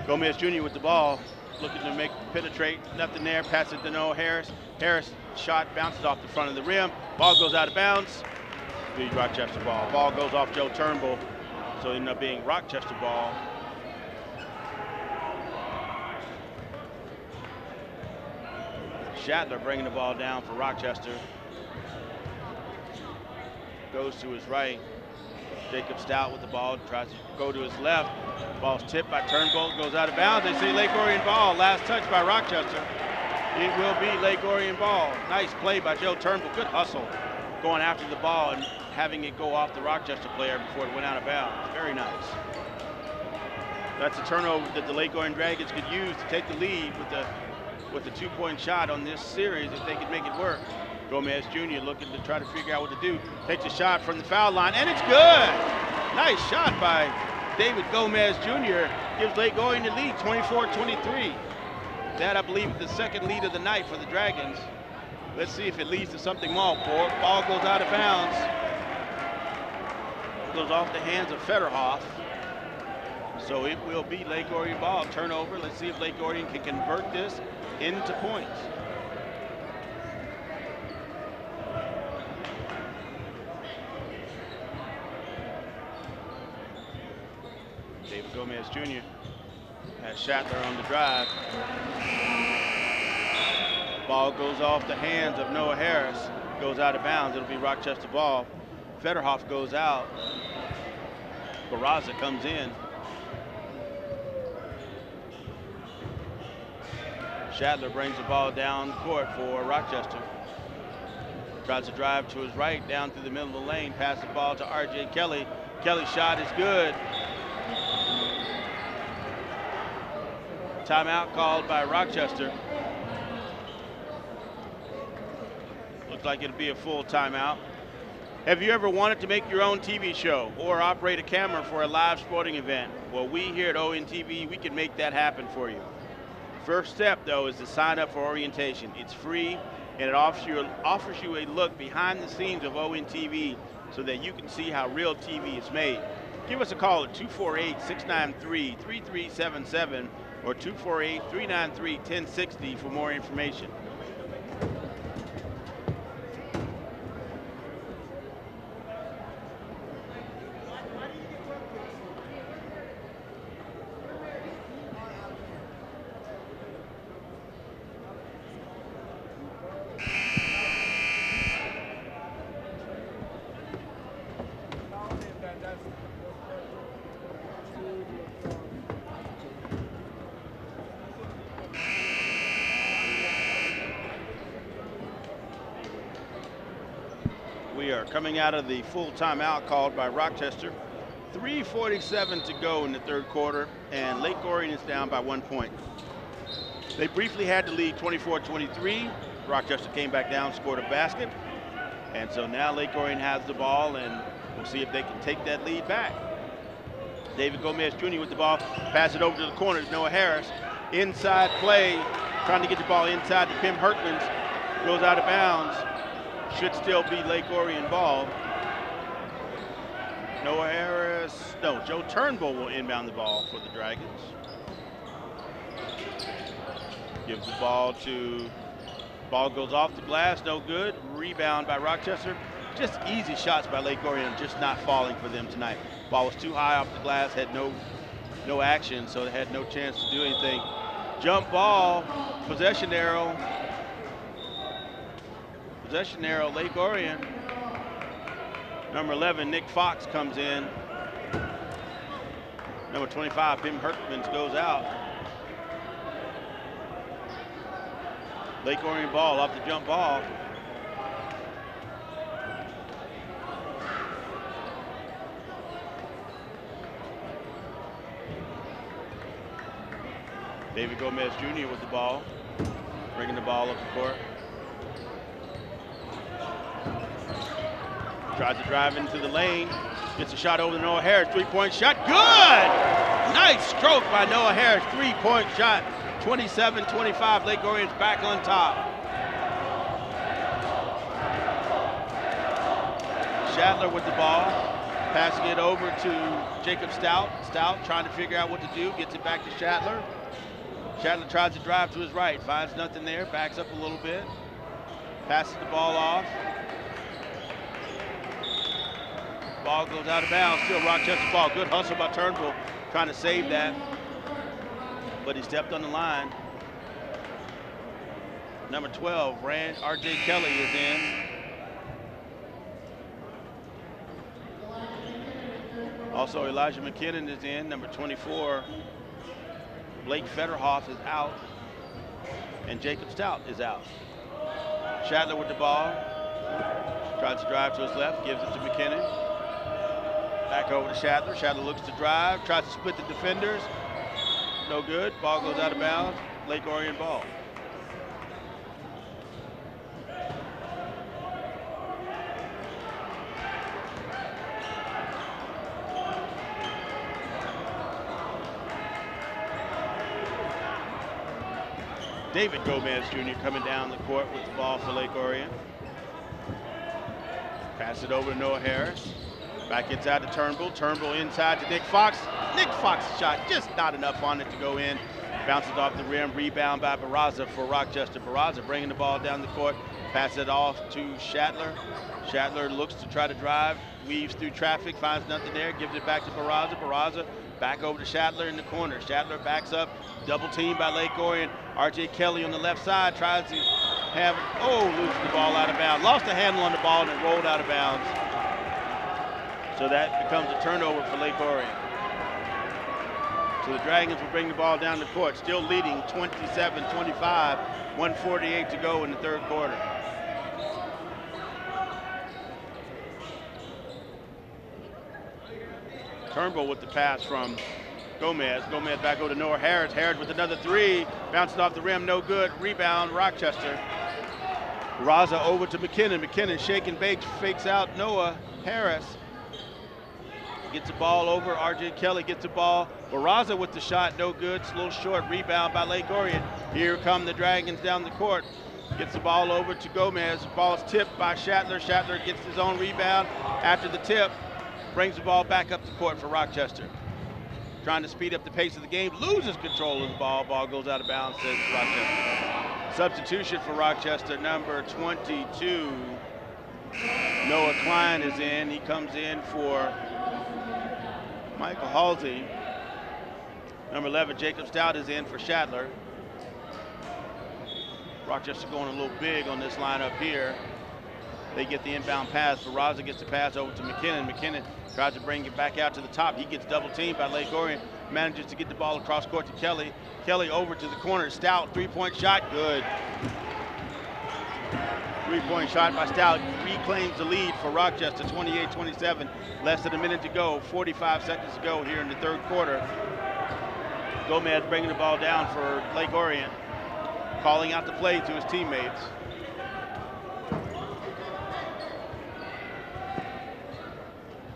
Gomez Jr. with the ball, looking to penetrate, nothing there, pass it to Noah Harris. Harris shot bounces off the front of the rim, ball goes out of bounds. Be Rochester ball. Ball goes off Joe Turnbull, so it ended up being Rochester ball. Shatler bringing the ball down for Rochester. Goes to his right. Jacob Stout with the ball, tries to go to his left. Ball's tipped by Turnbull, goes out of bounds. They say Lake Orion ball. Last touch by Rochester. It will be Lake Orion ball. Nice play by Joe Turnbull. Good hustle going after the ball and having it go off the Rochester player before it went out of bounds. Very nice. That's a turnover that the Lake Orion Dragons could use to take the lead with the two-point shot on this series if they could make it work. Gomez Jr. looking to try to figure out what to do. Takes a shot from the foul line, and it's good. Nice shot by David Gomez Jr. Gives Lake Orion the lead, 24-23. That, I believe, is the second lead of the night for the Dragons. Let's see if it leads to something more. Ball goes out of bounds. Goes off the hands of Federhoff. So it will be Lake Orion ball. Turnover. Let's see if Lake Orion can convert this into points. David Gomez Jr. has Shatler on the drive. Ball goes off the hands of Noah Harris. Goes out of bounds. It'll be Rochester ball. Federhoff goes out. Barraza comes in. Shatler brings the ball down court for Rochester. Tries to drive to his right, down through the middle of the lane. Pass the ball to R.J. Kelly. Kelly's shot is good. Timeout called by Rochester. Looks like it'll be a full timeout. Have you ever wanted to make your own TV show or operate a camera for a live sporting event? Well, we here at ONTV, we can make that happen for you. First step, though, is to sign up for orientation. It's free, and it offers you a look behind the scenes of ONTV so that you can see how real TV is made. Give us a call at 248-693-3377 or 248-393-1060 for more information. We are coming out of the full timeout called by Rochester. 3:47 to go in the third quarter, and Lake Orion is down by 1 point. They briefly had the lead 24-23. Rochester came back down, scored a basket. And so now Lake Orion has the ball, and we'll see if they can take that lead back. David Gomez Jr. with the ball, pass it over to the corners. Noah Harris, inside play, trying to get the ball inside to Pim Herkmans. Goes out of bounds. Should still be Lake Orion ball. Noah Harris, no, Joe Turnbull will inbound the ball for the Dragons. Gives the ball to, ball goes off the glass, no good. Rebound by Rochester. Just easy shots by Lake Orion, just not falling for them tonight. Ball was too high off the glass, had no action, so they had no chance to do anything. Jump ball, possession arrow. Possession arrow, Lake Orion. Number 11, Nick Fox comes in. Number 25, Pim Herkmans goes out. Lake Orion ball off the jump ball. David Gomez Jr. with the ball, bringing the ball up the court. Tries to drive into the lane, gets a shot over to Noah Harris, three-point shot, good! Nice stroke by Noah Harris, three-point shot, 27-25, Lake Orion's back on top. Shatler with the ball, passing it over to Jacob Stout. Stout trying to figure out what to do, gets it back to Shatler. Shatler tries to drive to his right, finds nothing there, backs up a little bit, passes the ball off. Ball goes out of bounds, still Rochester ball. Good hustle by Turnbull, trying to save that, but he stepped on the line. Number 12, R.J. Kelly is in. Also, Elijah McKinnon is in. Number 24, Blake Federhoff is out, and Jacob Stout is out. Shatler with the ball, tries to drive to his left, gives it to McKinnon. Back over to Shatler. Shatler looks to drive, tries to split the defenders. No good. Ball goes out of bounds. Lake Orion ball. David Gomez Jr. coming down the court with the ball for Lake Orion. Pass it over to Noah Harris. Back inside to Turnbull. Turnbull inside to Nick Fox. Nick Fox's shot just not enough on it to go in. Bounces off the rim. Rebound by Barraza for Rochester. Barraza bringing the ball down the court. Pass it off to Shatler. Shatler looks to try to drive. Weaves through traffic. Finds nothing there. Gives it back to Barraza. Barraza back over to Shatler in the corner. Shatler backs up. Double team by Lake Orion. R.J. Kelly on the left side tries to have, loses the ball out of bounds. Lost the handle on the ball and it rolled out of bounds. So that becomes a turnover for Lake Orion. So the Dragons will bring the ball down the court, still leading 27-25, 1:48 to go in the third quarter. Turnbull with the pass from Gomez. Gomez back over to Noah Harris. Harris with another three, bounces off the rim, no good. Rebound, Rochester. Raza over to McKinnon. McKinnon shake and bake, fakes out Noah Harris. Gets the ball over. R.J. Kelly gets the ball. Barraza with the shot, no good. It's a little short. Rebound by Lake Orion. Here come the Dragons down the court. Gets the ball over to Gomez. The ball is tipped by Shatler. Shatler gets his own rebound after the tip. Brings the ball back up the court for Rochester. Trying to speed up the pace of the game. Loses control of the ball. Ball goes out of bounds, says Rochester. Substitution for Rochester, number 22. Noah Klein is in. He comes in for Michael Halsey. Number 11, Jacob Stout is in for Shatler. Rochester going a little big on this lineup here. They get the inbound pass. Barraza gets the pass over to McKinnon. McKinnon tries to bring it back out to the top. He gets double teamed by Lake Orion. Manages to get the ball across court to Kelly. Kelly over to the corner. Stout, three-point shot, good. Three-point shot by Stout reclaims the lead for Rochester, 28-27. Less than a minute to go, 45 seconds to go here in the third quarter. Gomez bringing the ball down for Lake Orion, calling out the play to his teammates.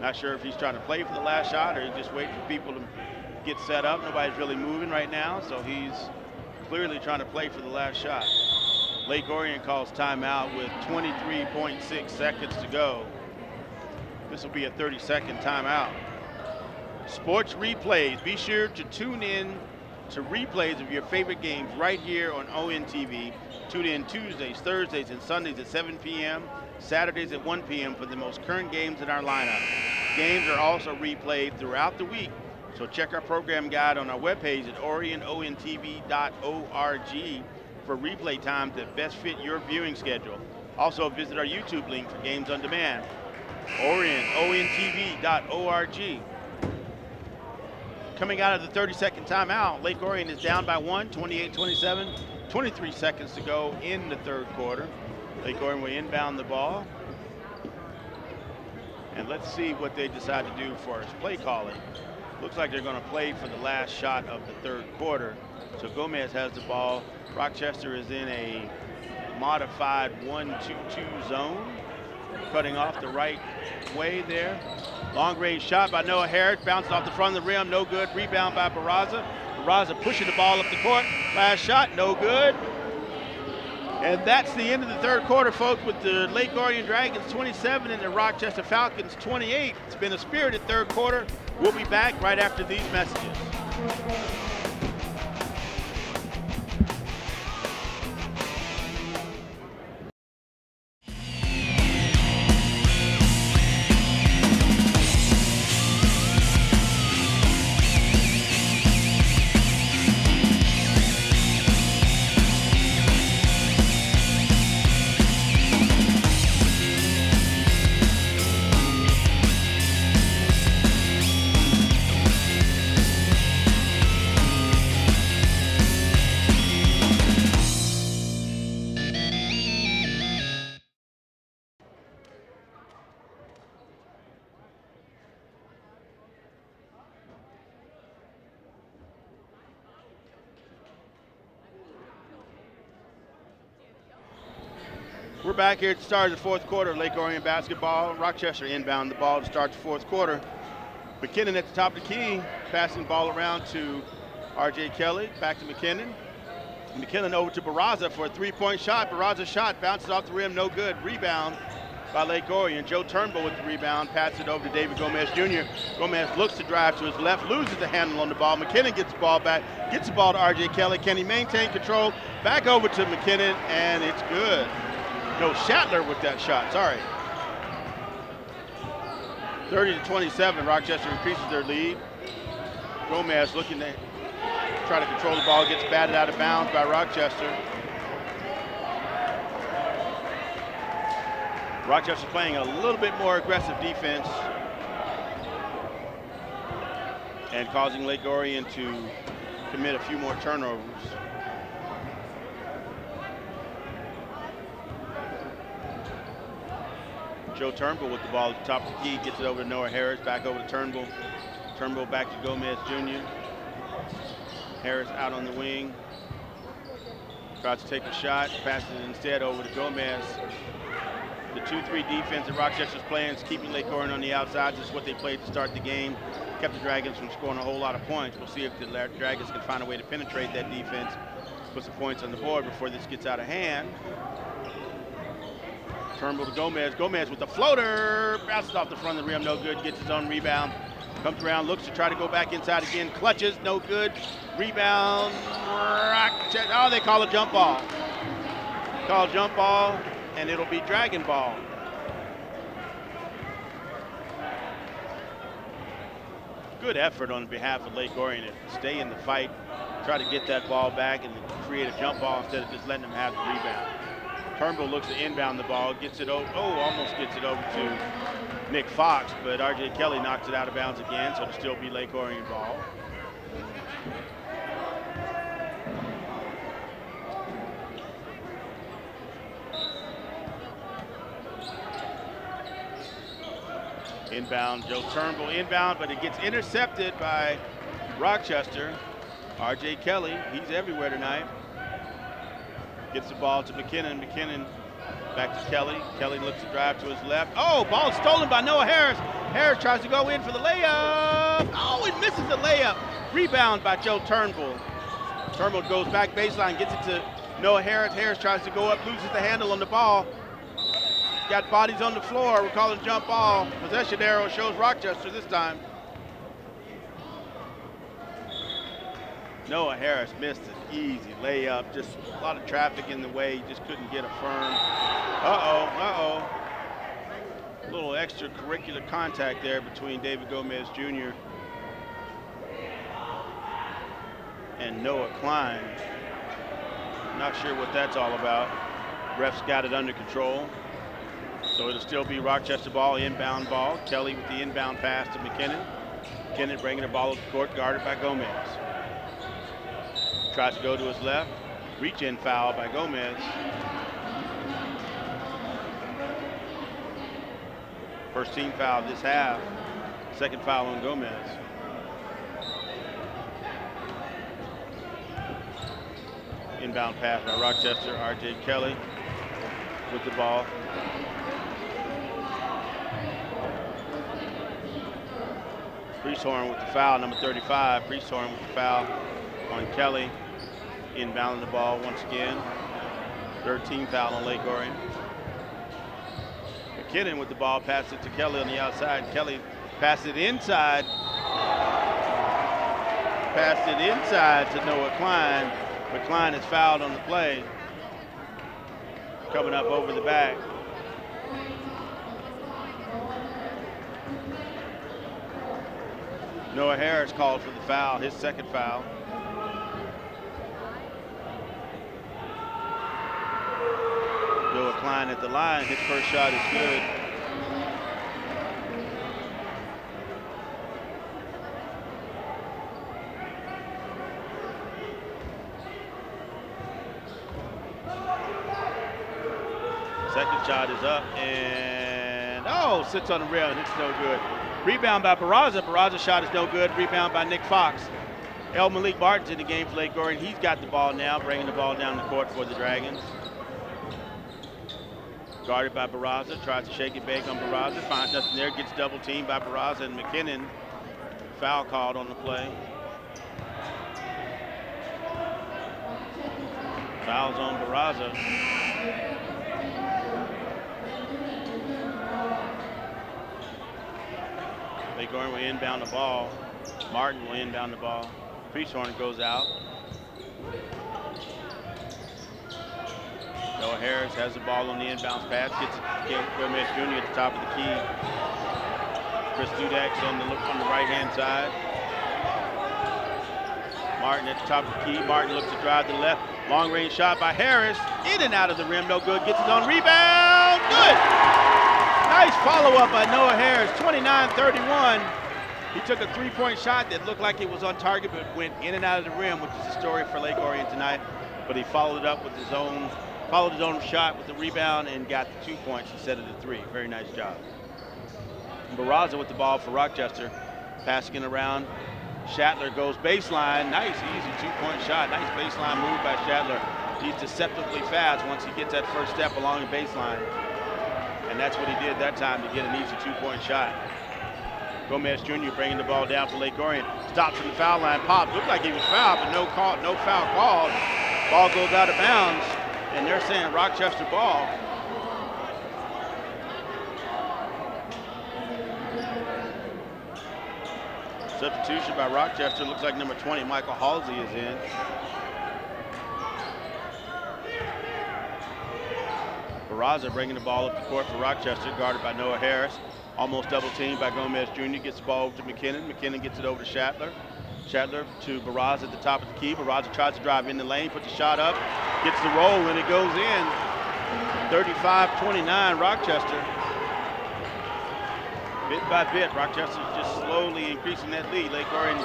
Not sure if he's trying to play for the last shot or he's just waiting for people to get set up. Nobody's really moving right now, so he's clearly trying to play for the last shot. Lake Orion calls timeout with 23.6 seconds to go. This will be a 30-second timeout. Sports replays. Be sure to tune in to replays of your favorite games right here on ONTV. Tune in Tuesdays, Thursdays, and Sundays at 7 p.m., Saturdays at 1 p.m. for the most current games in our lineup. Games are also replayed throughout the week, So check our program guide on our webpage at oriontv.org for replay times that best fit your viewing schedule. Also visit our YouTube link for games on demand. oriontv.org. Coming out of the 30-second timeout, Lake Orion is down by 1, 28-27, 23 seconds to go in the third quarter. Lake Orion will inbound the ball. And let's see what they decide to do for his play calling. Looks like they're going to play for the last shot of the third quarter. So Gomez has the ball. Rochester is in a modified 1-2-2 zone, cutting off the right way there. Long range shot by Noah Harris, bounces off the front of the rim, no good. Rebound by Barraza. Barraza pushing the ball up the court. Last shot, no good. And that's the end of the third quarter, folks, with the Lake Orion Dragons 27 and the Rochester Falcons 28. It's been a spirited third quarter. We'll be back right after these messages. We're back here at the start of the fourth quarter of Lake Orion basketball. Rochester inbound the ball to start the fourth quarter. McKinnon at the top of the key, passing the ball around to R.J. Kelly, back to McKinnon. McKinnon over to Barraza for a three-point shot. Barraza's shot bounces off the rim, no good. Rebound by Lake Orion. Joe Turnbull with the rebound, passes it over to David Gomez Jr. Gomez looks to drive to his left, loses the handle on the ball. McKinnon gets the ball back, gets the ball to R.J. Kelly. Can he maintain control? Back over to McKinnon, and it's good. No, Shatler with that shot, sorry. 30-27, Rochester increases their lead. Gomez looking to try to control the ball, gets batted out of bounds by Rochester. Rochester playing a little bit more aggressive defense and causing Lake Orion to commit a few more turnovers. Joe Turnbull with the ball at the top of the key, gets it over to Noah Harris, back over to Turnbull. Turnbull back to Gomez Jr. Harris out on the wing. Tries to take a shot, passes it instead over to Gomez. The 2-3 defense that Rochester's playing is keeping Lake Orion on the outside. This is what they played to start the game. Kept the Dragons from scoring a whole lot of points. We'll see if the Dragons can find a way to penetrate that defense, put some points on the board before this gets out of hand. Turnbull to Gomez. Gomez with the floater. Bounces off the front of the rim, no good. Gets his own rebound. Comes around, looks to try to go back inside again. Clutches, no good. Rebound. Oh, they call a jump ball. Call jump ball, and it'll be Dragon ball. Good effort on behalf of Lake Orion to stay in the fight, try to get that ball back and create a jump ball instead of just letting them have the rebound. Turnbull looks to inbound the ball, gets it over, almost gets it over to Nick Fox, but R.J. Kelly knocks it out of bounds again, so it'll still be Lake Orion ball. Inbound, Joe Turnbull inbound, but it gets intercepted by Rochester. R.J. Kelly, he's everywhere tonight. Gets the ball to McKinnon. McKinnon back to Kelly. Kelly looks to drive to his left. Oh, ball stolen by Noah Harris. Harris tries to go in for the layup. Oh, he misses the layup. Rebound by Joe Turnbull. Turnbull goes back baseline, gets it to Noah Harris. Harris tries to go up, loses the handle on the ball. Got bodies on the floor. We're calling jump ball. Possession arrow shows Rochester this time. Noah Harris missed an easy layup. Just a lot of traffic in the way. He just couldn't get a firm. A little extracurricular contact there between David Gomez Jr. and Noah Klein. Not sure what that's all about. Refs got it under control. So it'll still be Rochester ball, inbound ball. Kelly with the inbound pass to McKinnon. McKinnon bringing the ball up the court, guarded by Gomez. Tries to go to his left. Reach in foul by Gomez. First team foul this half. Second foul on Gomez. Inbound pass by Rochester. R.J. Kelly with the ball. Priesthorn with the foul, number 35. Priesthorn with the foul on Kelly. Inbounding the ball once again. 13 foul on Lake Orion. McKinnon with the ball, passes it to Kelly on the outside. Kelly passes it inside. Passed it inside to Noah Klein. But Klein is fouled on the play. Coming up over the back. Noah Harris called for the foul, his second foul. Noah Klein at the line, his first shot is good. Second shot is up and, oh, sits on the rail and it's no good. Rebound by Barraza. Barraza's shot is no good. Rebound by Nick Fox. El Malik Martin's in the game for Lake Orion. He's got the ball now, bringing the ball down the court for the Dragons. Guarded by Barraza. Tries to shake it back on Barraza. Finds nothing there. Gets double teamed by Barraza and McKinnon. Foul called on the play. Fouls on Barraza. Lake Orion will inbound the ball. Martin will inbound the ball. Priesthorn goes out. Noah Harris has the ball on the inbounds pass. Gets Gomez Jr. at the top of the key. Chris Dudek's on the right-hand side. Martin at the top of the key. Martin looks to drive to the left. Long-range shot by Harris. In and out of the rim, no good. Gets his own rebound. Good. Nice follow-up by Noah Harris, 29-31. He took a three-point shot that looked like it was on target, but went in and out of the rim, which is a story for Lake Orion tonight. But he followed it up with his own shot with the rebound and got the 2 points instead of the three. Very nice job. Barraza with the ball for Rochester, passing it around. Shatler goes baseline. Nice, easy two-point shot. Nice baseline move by Shatler. He's deceptively fast once he gets that first step along the baseline. And that's what he did that time to get an easy two-point shot. Gomez Jr. bringing the ball down for Lake Orion. Stops from the foul line. Pop looked like he was fouled, but no foul called. Ball goes out of bounds, and they're saying Rochester ball. Substitution by Rochester. Looks like number 20, Michael Halsey, is in. Barraza bringing the ball up the court for Rochester, guarded by Noah Harris. Almost double teamed by Gomez Jr. Gets the ball over to McKinnon. McKinnon gets it over to Shatler. Shatler to Barraza at the top of the key. Barraza tries to drive in the lane, puts the shot up, gets the roll, and it goes in. 35-29 Rochester. Bit by bit, Rochester's just slowly increasing that lead. Lake Orion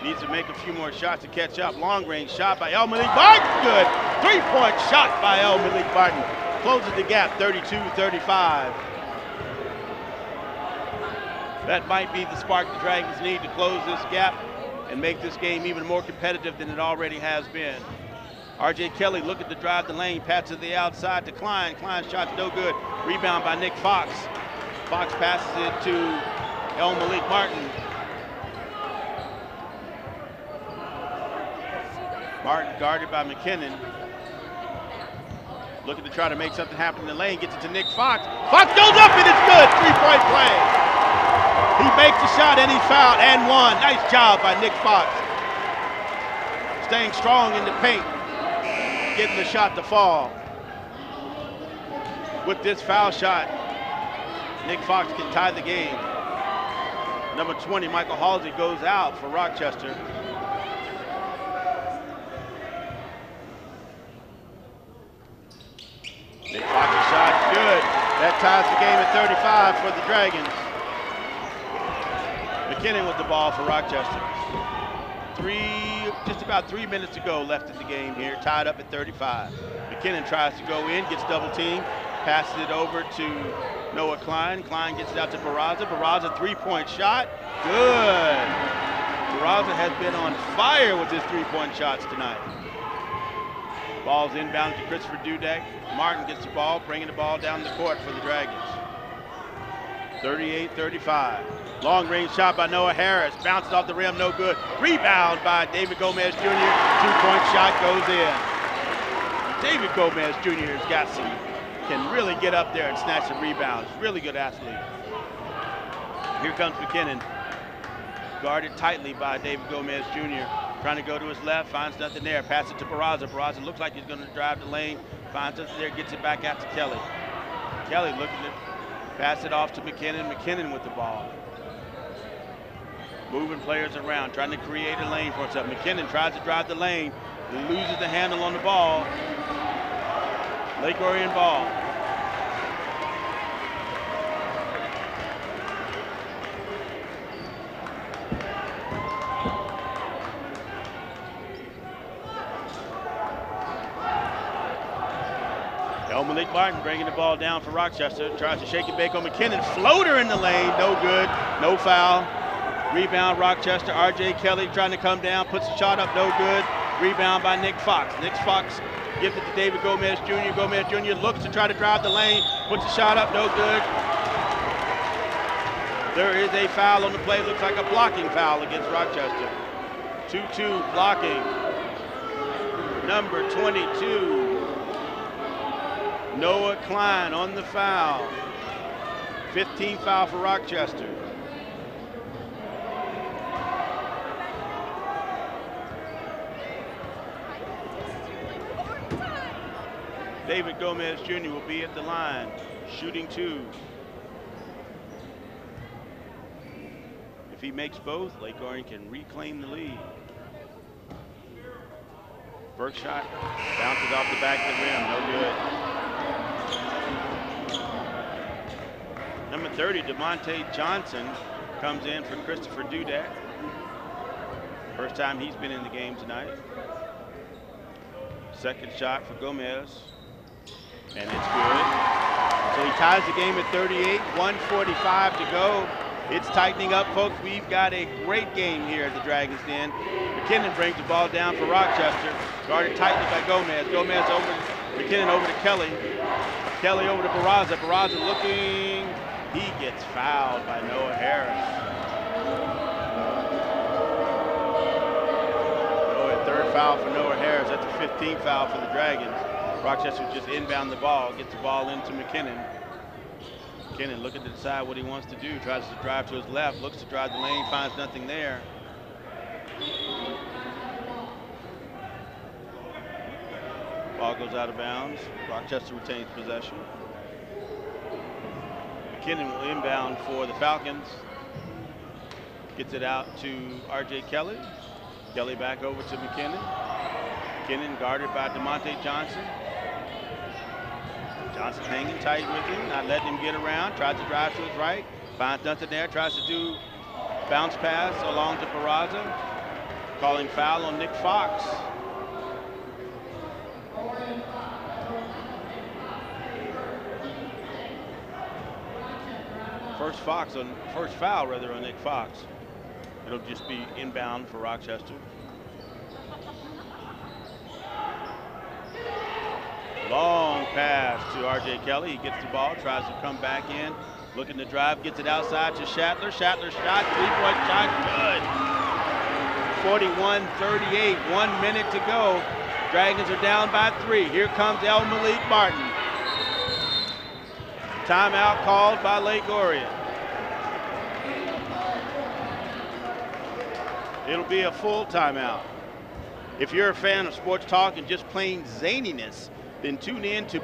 needs to make a few more shots to catch up. Long range shot by El Malik Barton. Good. 3-point shot by El Malik Barton. Closes the gap, 32-35. That might be the spark the Dragons need to close this gap and make this game even more competitive than it already has been. R.J. Kelly looking to drive the lane, pass to the outside to Klein. Klein's shot's no good. Rebound by Nick Fox. Fox passes it to El Malik Martin. Martin guarded by McKinnon. Looking to try to make something happen in the lane, gets it to Nick Fox. Fox goes up and it's good, 3-point play. He makes the shot and he's fouled and one. Nice job by Nick Fox. Staying strong in the paint, getting the shot to fall. With this foul shot, Nick Fox can tie the game. Number 20, Michael Halsey, goes out for Rochester. That ties the game at 35 for the Dragons. McKinnon with the ball for Rochester. Just about 3 minutes to go left in the game here, tied up at 35. McKinnon tries to go in, gets double teamed, passes it over to Noah Klein. Klein gets it out to Barraza. Barraza, three-point shot. Good. Barraza has been on fire with his three-point shots tonight. Ball's inbound to Christopher Dudek. Martin gets the ball, bringing the ball down the court for the Dragons. 38-35. Long range shot by Noah Harris. Bounces off the rim, no good. Rebound by David Gomez Jr. Two-point shot goes in. David Gomez Jr. has got can really get up there and snatch some rebounds. Really good athlete. Here comes McKinnon. Guarded tightly by David Gomez Jr. Trying to go to his left, finds nothing there. Pass it to Barraza. Barraza looks like he's going to drive the lane. Finds nothing there, gets it back out to Kelly. Kelly looking to pass it off to McKinnon. McKinnon with the ball. Moving players around, trying to create a lane for himself. McKinnon tries to drive the lane, loses the handle on the ball. Lake Orion ball. Malik Martin bringing the ball down for Rochester. Tries to shake and bake on McKinnon. Floater in the lane, no good, no foul. Rebound Rochester. R.J. Kelly trying to come down, puts a shot up, no good. Rebound by Nick Fox. Nick Fox gives it to David Gomez Jr. Gomez Jr. looks to try to drive the lane, puts a shot up, no good. There is a foul on the play. Looks like a blocking foul against Rochester. 2-2 blocking. Number 22. Noah Klein on the foul. 15th foul for Rochester. David Gomez Jr. will be at the line, shooting two. If he makes both, Lake Orion can reclaim the lead. First shot bounces off the back of the rim, no good. Number 30, DeMonte Johnson, comes in for Christopher Dudek. First time he's been in the game tonight. Second shot for Gomez, and it's good. So he ties the game at 38, 1:45 to go. It's tightening up, folks. We've got a great game here at the Dragons' Den. McKinnon brings the ball down for Rochester, guarded tightly by Gomez. Gomez over, McKinnon over to Kelly. Kelly over to Barraza. Barraza looking. He gets fouled by Noah Harris. Third foul for Noah Harris. That's a 15th foul for the Dragons. Rochester just inbound the ball, gets the ball into McKinnon. McKinnon looking to decide what he wants to do. Tries to drive to his left, looks to drive the lane, finds nothing there. Ball goes out of bounds. Rochester retains possession. McKinnon will inbound for the Falcons. Gets it out to R.J. Kelly. Kelly back over to McKinnon. McKinnon guarded by DeMonte Johnson. Johnson hanging tight with him, not letting him get around. Tries to drive to his right. Finds nothing there. Tries to do bounce pass along to Barraza. Calling foul on Nick Fox. First foul on Nick Fox. It'll just be inbound for Rochester. Long pass to R.J. Kelly. He gets the ball, tries to come back in, looking to drive, gets it outside to Shatler. Shatler shot, three-point shot, good. 41-38, 1 minute to go. Dragons are down by 3. Here comes El Malik Martin. Timeout called by Lake Orion. It'll be a full timeout. If you're a fan of sports talk and just plain zaniness, then tune in to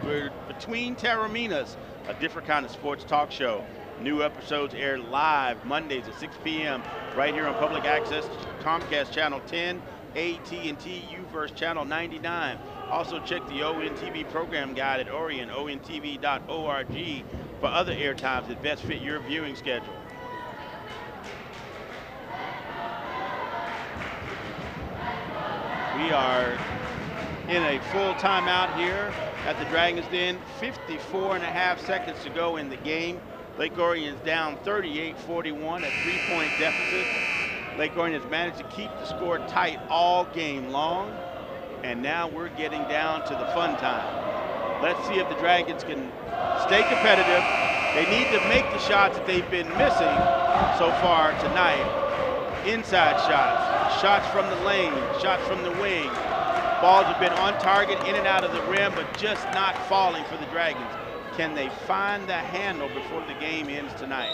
Between Taraminas, a different kind of sports talk show. New episodes air live Mondays at 6 p.m. right here on Public Access, Comcast Channel 10, AT&T UVerse Channel 99, Also check the ONTV program guide at Orion, ontv.org for other air times that best fit your viewing schedule. We are in a full timeout here at the Dragons' Den. 54.5 seconds to go in the game. Lake Orion is down 38-41 at 3-point deficit. Lake Orion has managed to keep the score tight all game long, and now we're getting down to the fun time. Let's see if the Dragons can stay competitive. They need to make the shots that they've been missing so far tonight. Inside shots, shots from the lane, shots from the wing. Balls have been on target, in and out of the rim, but just not falling for the Dragons. Can they find the handle before the game ends tonight?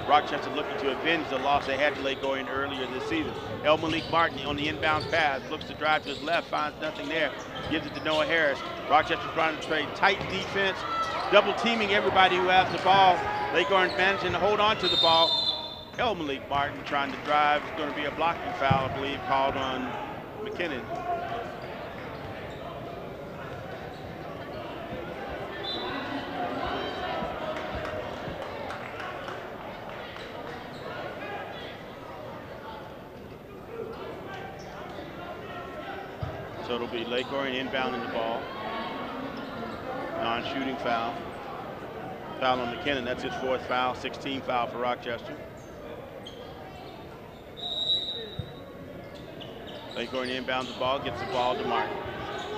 Rochester looking to avenge the loss they had to Lake Orion earlier this season. Malik Martin on the inbound pass, looks to drive to his left, finds nothing there, gives it to Noah Harris. Rochester trying to play tight defense, double teaming everybody who has the ball. Lake Orion managing to hold on to the ball. Malik Martin trying to drive. It's going to be a blocking foul, I believe, called on McKinnon. So it'll be Lake Orion inbounding the ball. Non-shooting foul. Foul on McKinnon, that's his 4th foul, 16 foul for Rochester. Lake Orion inbounds the ball, gets the ball to Martin.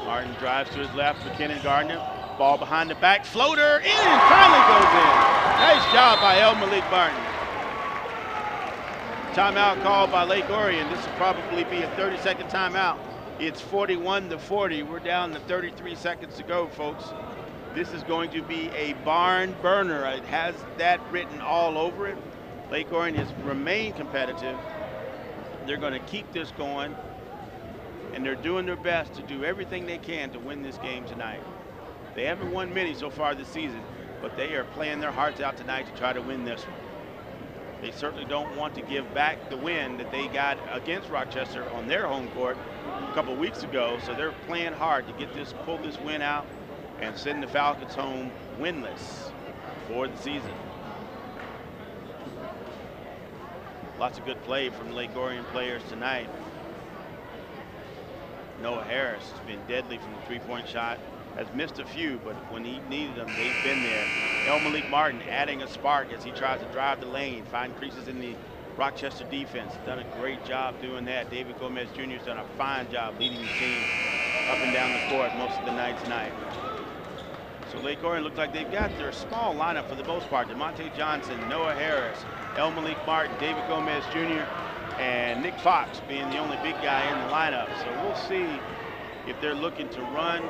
Martin drives to his left, McKinnon guarding him. Ball behind the back, floater in, and finally goes in. Nice job by Malik Martin. Timeout called by Lake Orion. This will probably be a 30-second timeout. It's 41-40. We're down to 33 seconds to go, folks. This is going to be a barn burner. It has that written all over it. Lake Orion has remained competitive. They're going to keep this going, and they're doing their best to do everything they can to win this game tonight. They haven't won many so far this season, but they are playing their hearts out tonight to try to win this one. They certainly don't want to give back the win that they got against Rochester on their home court a couple weeks ago, so they're playing hard to get this, pull this win out and send the Falcons home winless for the season. Lots of good play from Lake Orion players tonight. Noah Harris has been deadly from the three-point shot. Has missed a few, but when he needed them, they've been there. Malik Martin adding a spark as he tries to drive the lane, find creases in the Rochester defense. Done a great job doing that. David Gomez Jr. has done a fine job leading the team up and down the court most of the night tonight. So Lake Orion looks like they've got their small lineup for the most part. DeMonte Johnson, Noah Harris, Malik Martin, David Gomez Jr., and Nick Fox being the only big guy in the lineup. So we'll see if they're looking to run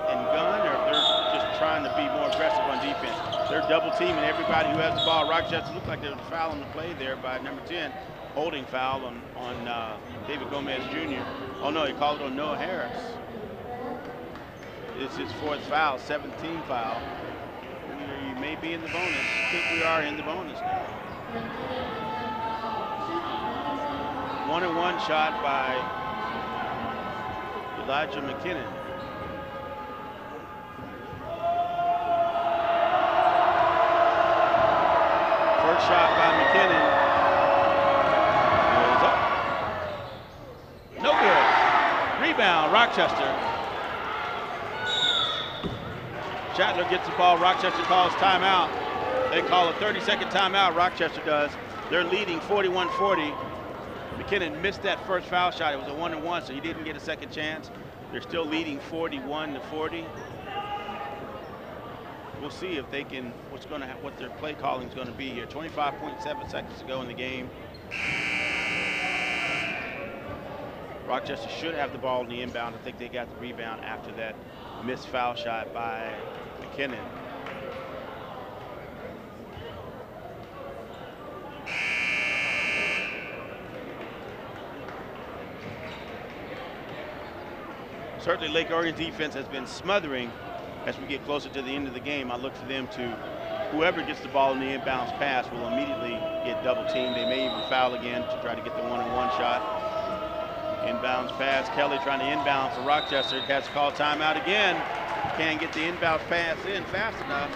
and gun, or if they're just trying to be more aggressive on defense. They're double teaming everybody who has the ball. Rochester looked like there was a foul on the play there by number 10, holding foul on David Gomez Jr. Oh no, he called it on Noah Harris. It's his 4th foul, 17 foul. You may be in the bonus. I think we are in the bonus now. 1-and-1 shot by Elijah McKinnon. First shot by McKinnon is up. No good. Rebound, Rochester. Chatler gets the ball. Rochester calls timeout. They call a 30-second timeout. Rochester does. They're leading 41-40. McKinnon missed that first foul shot. It was a 1-and-1, so he didn't get a second chance. They're still leading 41-40. We'll see if they can, what their play calling is going to be here. 25.7 seconds to go in the game. Rochester should have the ball in the inbound. I think they got the rebound after that missed foul shot by McKinnon. Certainly Lake Orion's defense has been smothering as we get closer to the end of the game. I look for them to, whoever gets the ball in the inbounds pass will immediately get double teamed. They may even foul again to try to get the 1-and-1 shot. Inbounds pass. Kelly trying to inbound for Rochester. Has to call timeout again. Can't get the inbound pass in fast enough.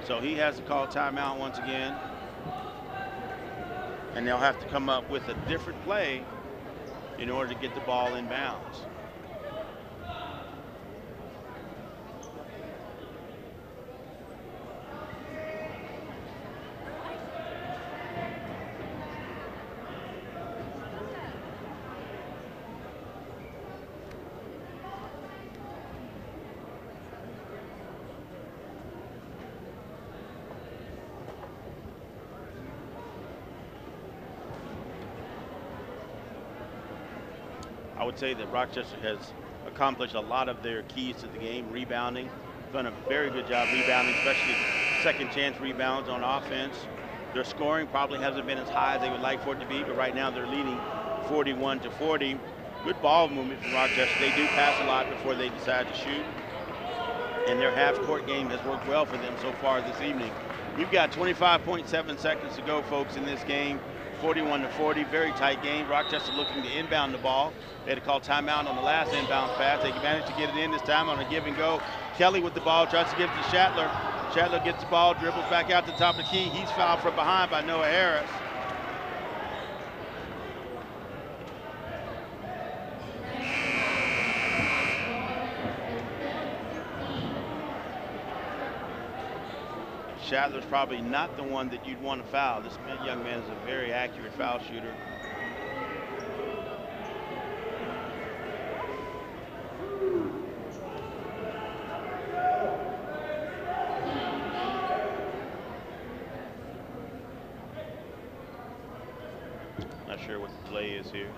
So he has to call timeout once again. And they'll have to come up with a different play in order to get the ball inbounds. I would say that Rochester has accomplished a lot of their keys to the game, rebounding. Done a very good job rebounding, especially second chance rebounds on offense. Their scoring probably hasn't been as high as they would like for it to be, but right now they're leading 41-40. Good ball movement from Rochester. They do pass a lot before they decide to shoot. And their half-court game has worked well for them so far this evening. We've got 25.7 seconds to go, folks, in this game. 41-40, very tight game. Rochester looking to inbound the ball. They had to call timeout on the last inbound pass. They managed to get it in this time on a give and go. Kelly with the ball, tries to give it to Shatler. Shatler gets the ball, dribbles back out to the top of the key. He's fouled from behind by Noah Harris. Shatler's probably not the one that you'd want to foul. This young man is a very accurate foul shooter. Not sure what the play is here.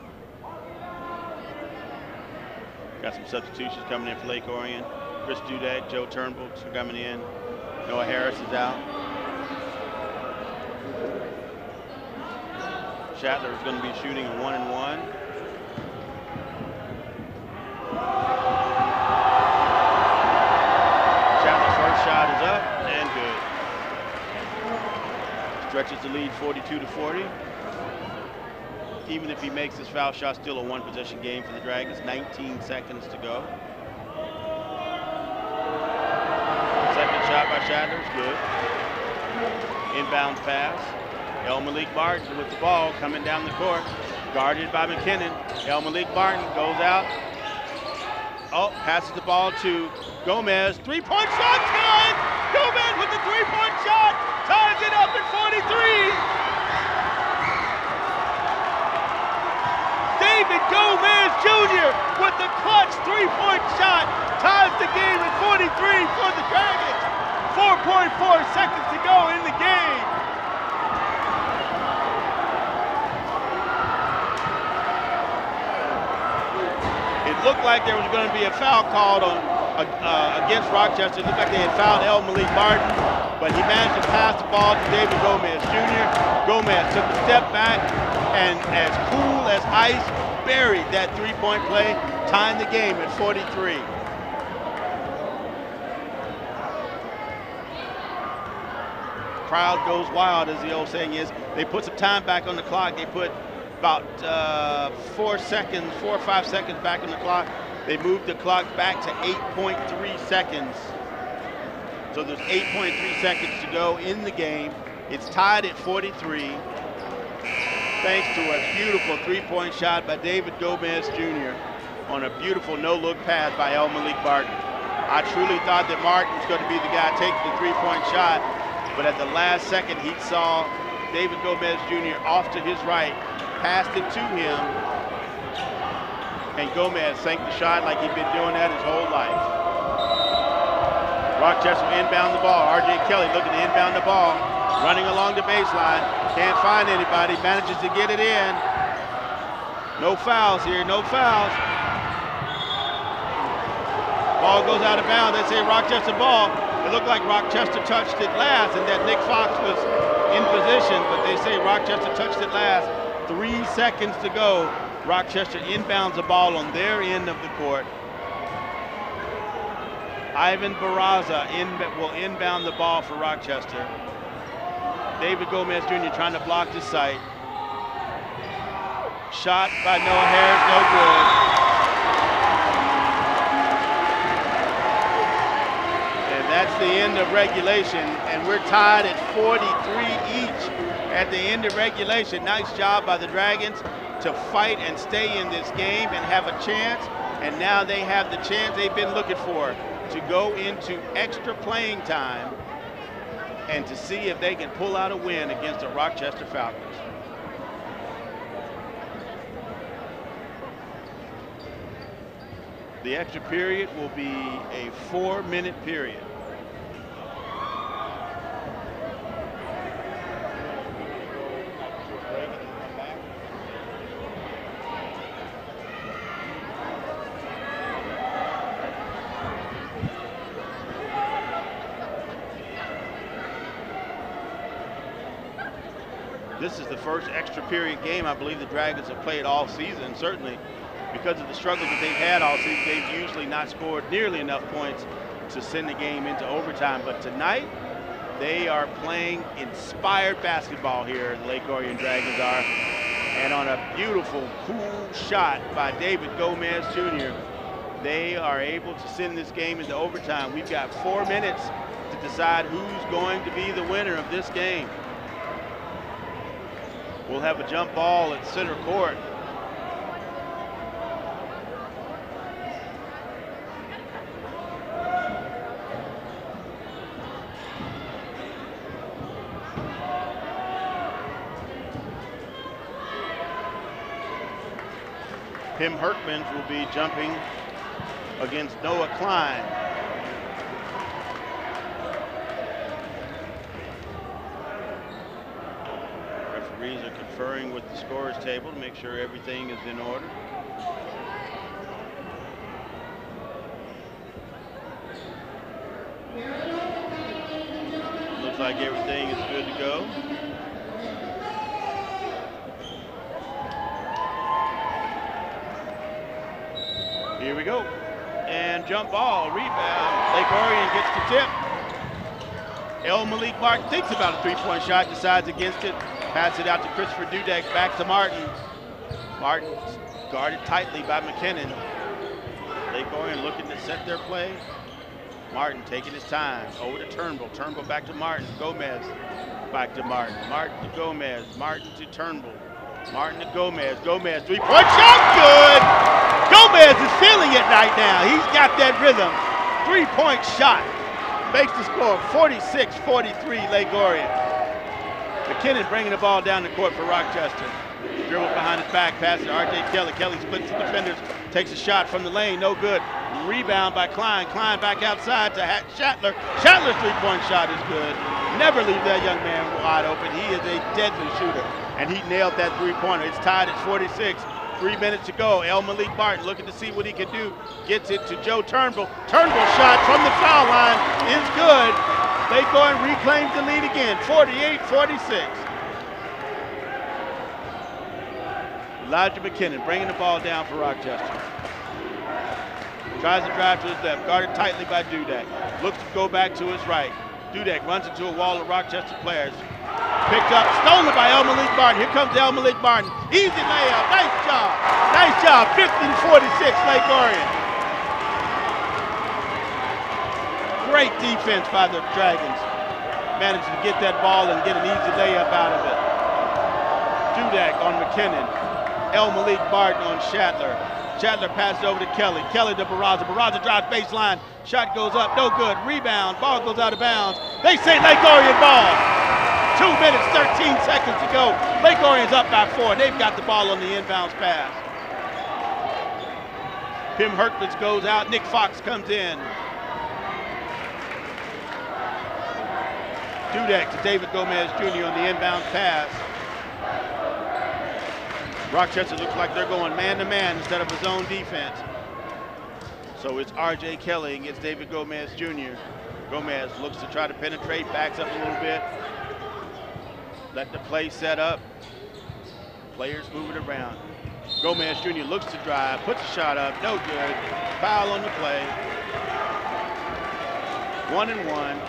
Got some substitutions coming in for Lake Orion. Chris Dudek, Joe Turnbull coming in. Noah Harris is out. Shatler is going to be shooting a 1-and-1. Shatler's first shot is up and good. Stretches the lead 42-40. Even if he makes this foul shot, still a one-possession game for the Dragons. 19 seconds to go. Second shot by Shatler is good. Inbound pass. El Malik Martin with the ball coming down the court. Guarded by McKinnon. El Malik Martin goes out. Oh, passes the ball to Gomez. Three-point shot, good! Gomez with the three-point shot. Ties it up at 43. David Gomez Jr. with the clutch three-point shot. Ties the game at 43 for the Dragons. 4.4 seconds to go in the game. It looked like there was going to be a foul called on against Rochester. It looked like they had fouled El Malik Martin, but he managed to pass the ball to David Gomez Jr. Gomez took a step back and, as cool as ice, buried that three-point play, tying the game at 43. Crowd goes wild, as the old saying is. They put some time back on the clock. They put about 4 or 5 seconds back on the clock. They moved the clock back to 8.3 seconds. So there's 8.3 seconds to go in the game. It's tied at 43. Thanks to a beautiful three-point shot by David Gomez Jr. on a beautiful no-look pass by El Malik Martin. I truly thought that Martin was going to be the guy taking the three-point shot, but at the last second he saw David Gomez Jr. off to his right, passed it to him, and Gomez sank the shot like he'd been doing that his whole life. Rochester inbound the ball. R.J. Kelly looking to inbound the ball, running along the baseline. Can't find anybody, manages to get it in. No fouls here, no fouls. Ball goes out of bounds. They say Rochester ball. It looked like Rochester touched it last and that Nick Fox was in position, but they say Rochester touched it last. 3 seconds to go. Rochester inbounds the ball on their end of the court. Ivan Barraza will inbound the ball for Rochester. David Gomez Jr. trying to block the sight. Shot by Noah Harris, no good. And that's the end of regulation, and we're tied at 43 each at the end of regulation. Nice job by the Dragons to fight and stay in this game and have a chance. And now they have the chance they've been looking for to go into extra playing time and to see if they can pull out a win against the Rochester Falcons. The extra period will be a 4-minute period. This is the first extra period game I believe the Dragons have played all season. Certainly because of the struggles that they've had all season, they've usually not scored nearly enough points to send the game into overtime. But tonight, they are playing inspired basketball here, the Lake Orion Dragons are. And on a beautiful, cool shot by David Gomez Jr., they are able to send this game into overtime. We've got 4 minutes to decide who's going to be the winner of this game. We'll have a jump ball at center court. Tim Hertmans will be jumping against Noah Klein. Referees are conferring with the scorers table to make sure everything is in order. Looks like everything is good to go. Here we go. And jump ball, rebound. Lake Orion gets the tip. Malik Martin thinks about a three-point shot, decides against it. Pass it out to Christopher Dudek, back to Martin. Martin guarded tightly by McKinnon. Lake Orion looking to set their play. Martin taking his time, over to Turnbull. Turnbull back to Martin. Gomez back to Martin. Martin to Gomez. Martin to Turnbull. Martin to Gomez. Gomez, three-point shot, good! Gomez is feeling it right now. He's got that rhythm. Three-point shot. Makes the score 46-43 Lake Orion. McKinnon bringing the ball down the court for Rochester. Dribble behind his back, pass to R.J. Kelly. Kelly splits the defenders, takes a shot from the lane, no good. Rebound by Klein. Klein back outside to Shatler. Shatler's three-point shot is good. Never leave that young man wide open. He is a deadly shooter, and he nailed that three-pointer. It's tied at 46. 3 minutes to go. Malik Martin looking to see what he can do. Gets it to Joe Turnbull. Turnbull shot from the foul line is good. Lake Orion reclaims the lead again, 48-46. Elijah McKinnon bringing the ball down for Rochester. Tries to drive to his left, guarded tightly by Dudek. Looks to go back to his right. Dudek runs into a wall of Rochester players. Picked up, stolen by Malik Martin. Here comes Malik Martin. Easy layup, nice job. Nice job, 50-46 Lake Orion. Great defense by the Dragons. Managed to get that ball and get an easy layup out of it. Dudek on McKinnon. Malik Martin on Shatler. Shatler passes over to Kelly. Kelly to Barraza. Barraza drives baseline. Shot goes up, no good. Rebound, ball goes out of bounds. They say Lake Orion ball. 2 minutes, 13 seconds to go. Lake Orion's up by 4. They've got the ball on the inbounds pass. Pim Hertwitz goes out. Nick Fox comes in. Dudek to David Gomez Jr. on the inbounds pass. Rochester looks like they're going man-to-man instead of a zone defense. So it's R.J. Kelly against David Gomez Jr. Gomez looks to try to penetrate, backs up a little bit. Let the play set up. Players moving around. Gomez Jr. looks to drive, puts a shot up, no good. Foul on the play. 1-1.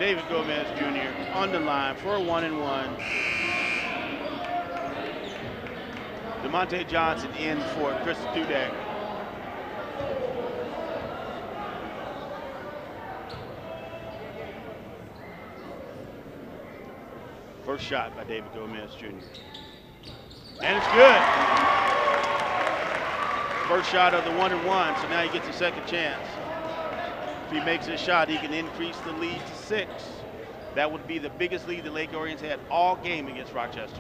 David Gomez Jr. on the line for a 1-and-1. DeMonte Johnson in for Chris Dudek. First shot by David Gomez Jr. And it's good. First shot of the 1-and-1, so now he gets a second chance. If he makes his shot, he can increase the lead to 6. That would be the biggest lead the Lake Orions had all game against Rochester.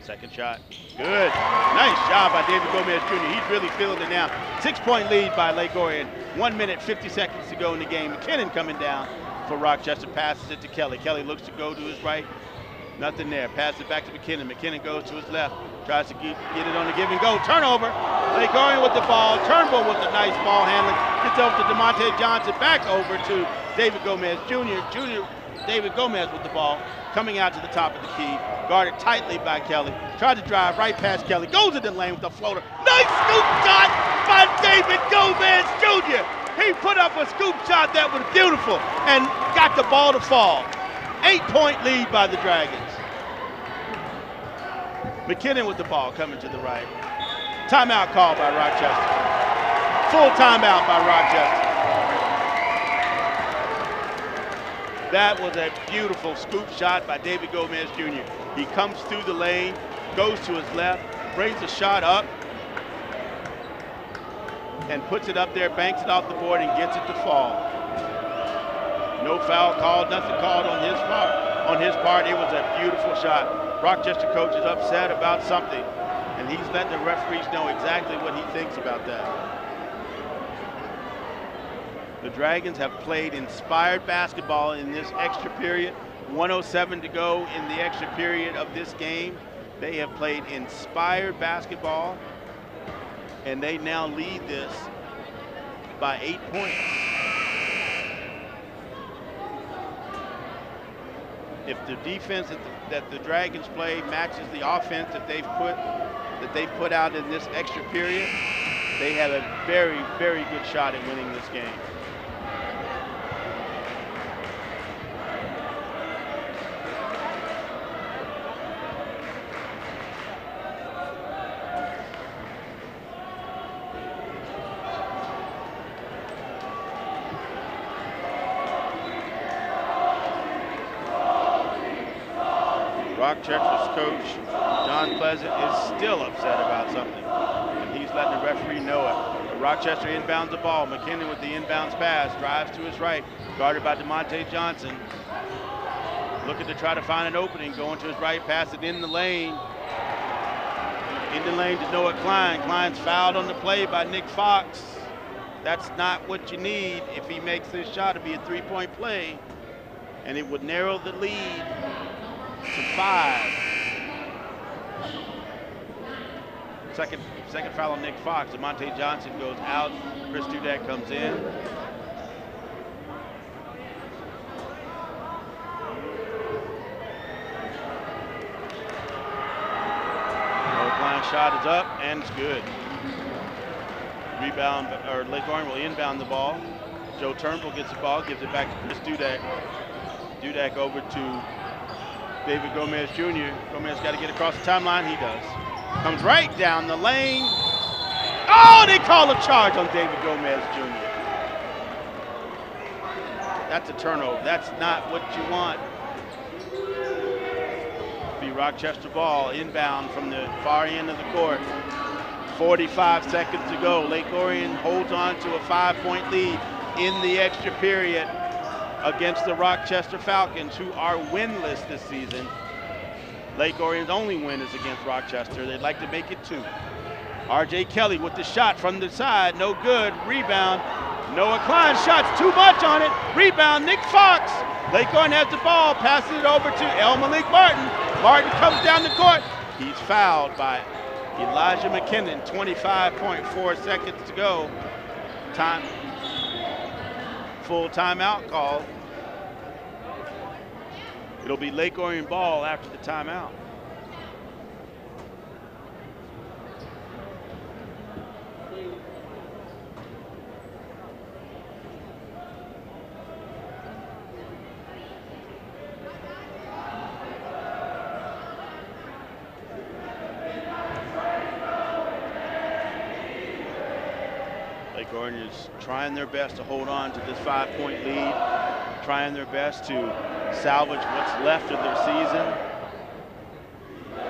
Second shot, good. Nice job by David Gomez Jr. He's really feeling it now. 6-point lead by Lake Orion. 1 minute, 50 seconds to go in the game. McKinnon coming down for Rochester, passes it to Kelly. Kelly looks to go to his right. Nothing there. Passes it back to McKinnon. McKinnon goes to his left. Tries to get it on the give and go. Turnover. Lake Orion with the ball. Turnbull with the nice ball handling. Gets over to DeMonte Johnson. Back over to David Gomez Jr. David Gomez with the ball. Coming out to the top of the key. Guarded tightly by Kelly. Tried to drive right past Kelly. Goes in the lane with a floater. Nice scoop shot by David Gomez Jr. He put up a scoop shot that was beautiful and got the ball to fall. 8-point lead by the Dragons. McKinnon with the ball coming to the right. Timeout call by Rochester. Full timeout by Rochester. That was a beautiful scoop shot by David Gomez Jr. He comes through the lane, goes to his left, brings the shot up, and puts it up there, banks it off the board, and gets it to fall. No foul called, nothing called on his part. It was a beautiful shot. Rochester coach is upset about something, and he's letting the referees know exactly what he thinks about that. The Dragons have played inspired basketball in this extra period. 1:07 to go in the extra period of this game. They have played inspired basketball, and they now lead this by 8 points. If the defense that the Dragons play matches the offense that they've put out in this extra period, they have a very, very good shot at winning this game. Rochester's coach, John Pleasant, is still upset about something, and he's letting the referee know it. Rochester inbounds the ball. McKinnon with the inbounds pass, drives to his right, guarded by DeMonte Johnson. Looking to try to find an opening, going to his right, pass it in the lane. In the lane to Noah Klein. Klein's fouled on the play by Nick Fox. That's not what you need if he makes this shot to be a 3-point play, and it would narrow the lead to 5. Second foul on Nick Fox. DeMonte Johnson goes out. Chris Dudek comes in. Klein shot is up and it's good. Rebound, or Lake Orion will inbound the ball. Joe Turnbull gets the ball, gives it back to Chris Dudek. Dudek over to David Gomez Jr. Gomez got to get across the timeline. He does. Comes right down the lane. Oh, they call a charge on David Gomez Jr. That's a turnover. That's not what you want. Be Rochester ball inbound from the far end of the court. 45 seconds to go. Lake Orion holds on to a 5-point lead in the extra period against the Rochester Falcons, who are winless this season. Lake Orion's only win is against Rochester. They'd like to make it 2. R.J. Kelly with the shot from the side, no good. Rebound. Noah Klein shots too much on it. Rebound, Nick Fox. Lake Orion has the ball, passes it over to El Malik Martin. Martin comes down the court. He's fouled by Elijah McKinnon. 25.4 seconds to go. Full timeout call. It'll be Lake Orion ball after the timeout. Lake Orion is trying their best to hold on to this 5-point lead, trying their best to salvage what's left of their season,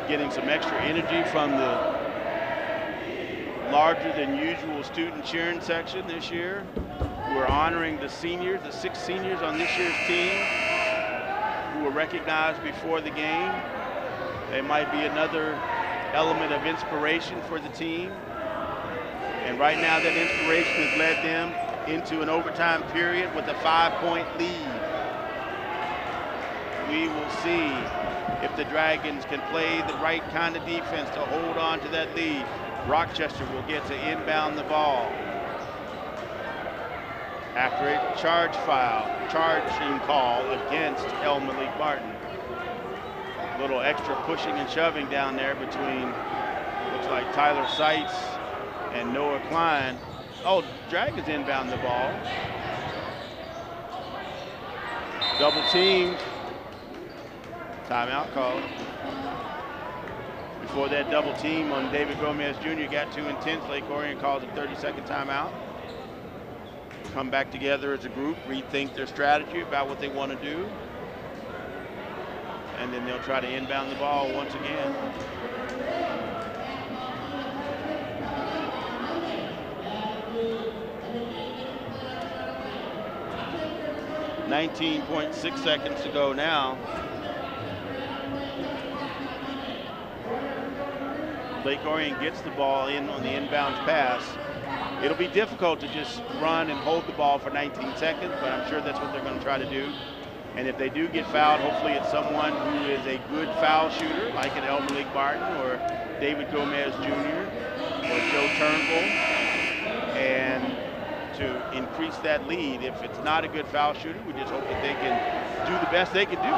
getting some extra energy from the larger than usual student cheering section this year. We're honoring the seniors, the 6 seniors on this year's team who were recognized before the game. They might be another element of inspiration for the team. And right now that inspiration has led them into an overtime period with a 5-point lead. We will see if the Dragons can play the right kind of defense to hold on to that lead. Rochester will get to inbound the ball. After a charging call against Malik Martin. A little extra pushing and shoving down there between, looks like Tyler Seitz and Noah Klein. Oh, Dragons inbound the ball. Double teamed. Timeout call. Before that double team on David Gomez Jr. got too intense, Lake Orion calls a 30-second timeout. Come back together as a group, rethink their strategy about what they want to do. And then they'll try to inbound the ball once again. .6 seconds to go now. Lake Orion gets the ball in on the inbounds pass. It'll be difficult to just run and hold the ball for 19 seconds, but I'm sure that's what they're going to try to do. And if they do get fouled, hopefully it's someone who is a good foul shooter, like an Malik Martin or David Gomez Jr. or Joe Turnbull. And to increase that lead, if it's not a good foul shooter, we just hope that they can do the best they can do.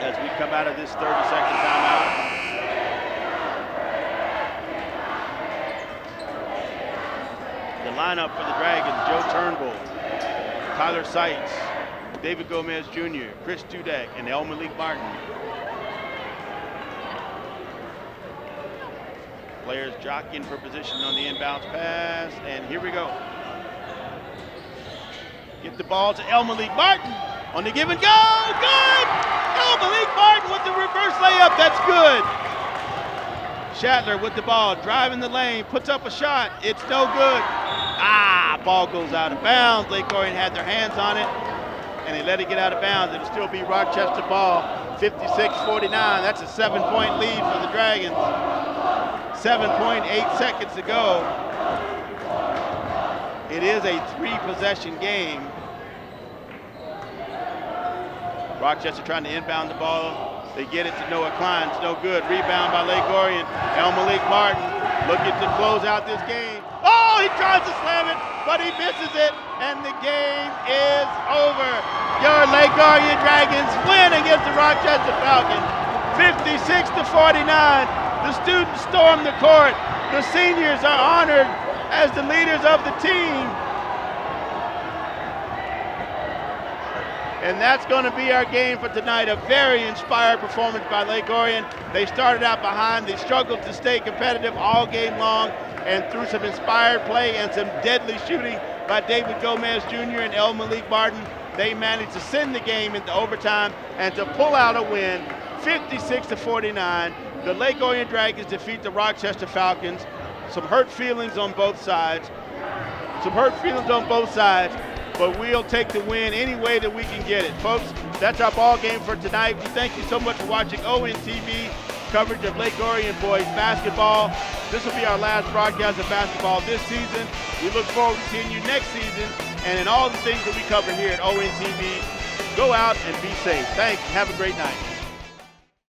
As we come out of this 30-second timeout. The lineup for the Dragons: Joe Turnbull, Tyler Seitz, David Gomez Jr., Chris Dudek, and Malik Martin. Players jockeying for position on the inbounds pass, and here we go. Get the ball to Malik Martin on the give and go. Good! Malik Martin with the reverse layup. That's good. Shatler with the ball, driving the lane, puts up a shot. It's no good. Ball goes out of bounds. Lake Orion had their hands on it, and they let it get out of bounds. It'll still be Rochester ball, 56-49. That's a 7-point lead for the Dragons. 7.8 seconds to go. It is a 3-possession game. Rochester trying to inbound the ball. They get it to Noah Klein. It's no good. Rebound by Lake Orion. Malik Martin looking to close out this game. Oh, he tries to slam it, but he misses it, and the game is over. Your Lake Orion Dragons win against the Rochester Falcons, 56-49. The students storm the court. The seniors are honored as the leaders of the team. And that's going to be our game for tonight. A very inspired performance by Lake Orion. They started out behind. They struggled to stay competitive all game long. And through some inspired play and some deadly shooting by David Gomez Jr. and Malik Martin, they managed to send the game into overtime and to pull out a win, 56-49. The Lake Orion Dragons defeat the Rochester Falcons. Some hurt feelings on both sides. But we'll take the win any way that we can get it. Folks, that's our ball game for tonight. We thank you so much for watching ONTV coverage of Lake Orion boys basketball. This will be our last broadcast of basketball this season. We look forward to seeing you next season. And in all the things that we cover here at ONTV, go out and be safe. Thanks. Have a great night.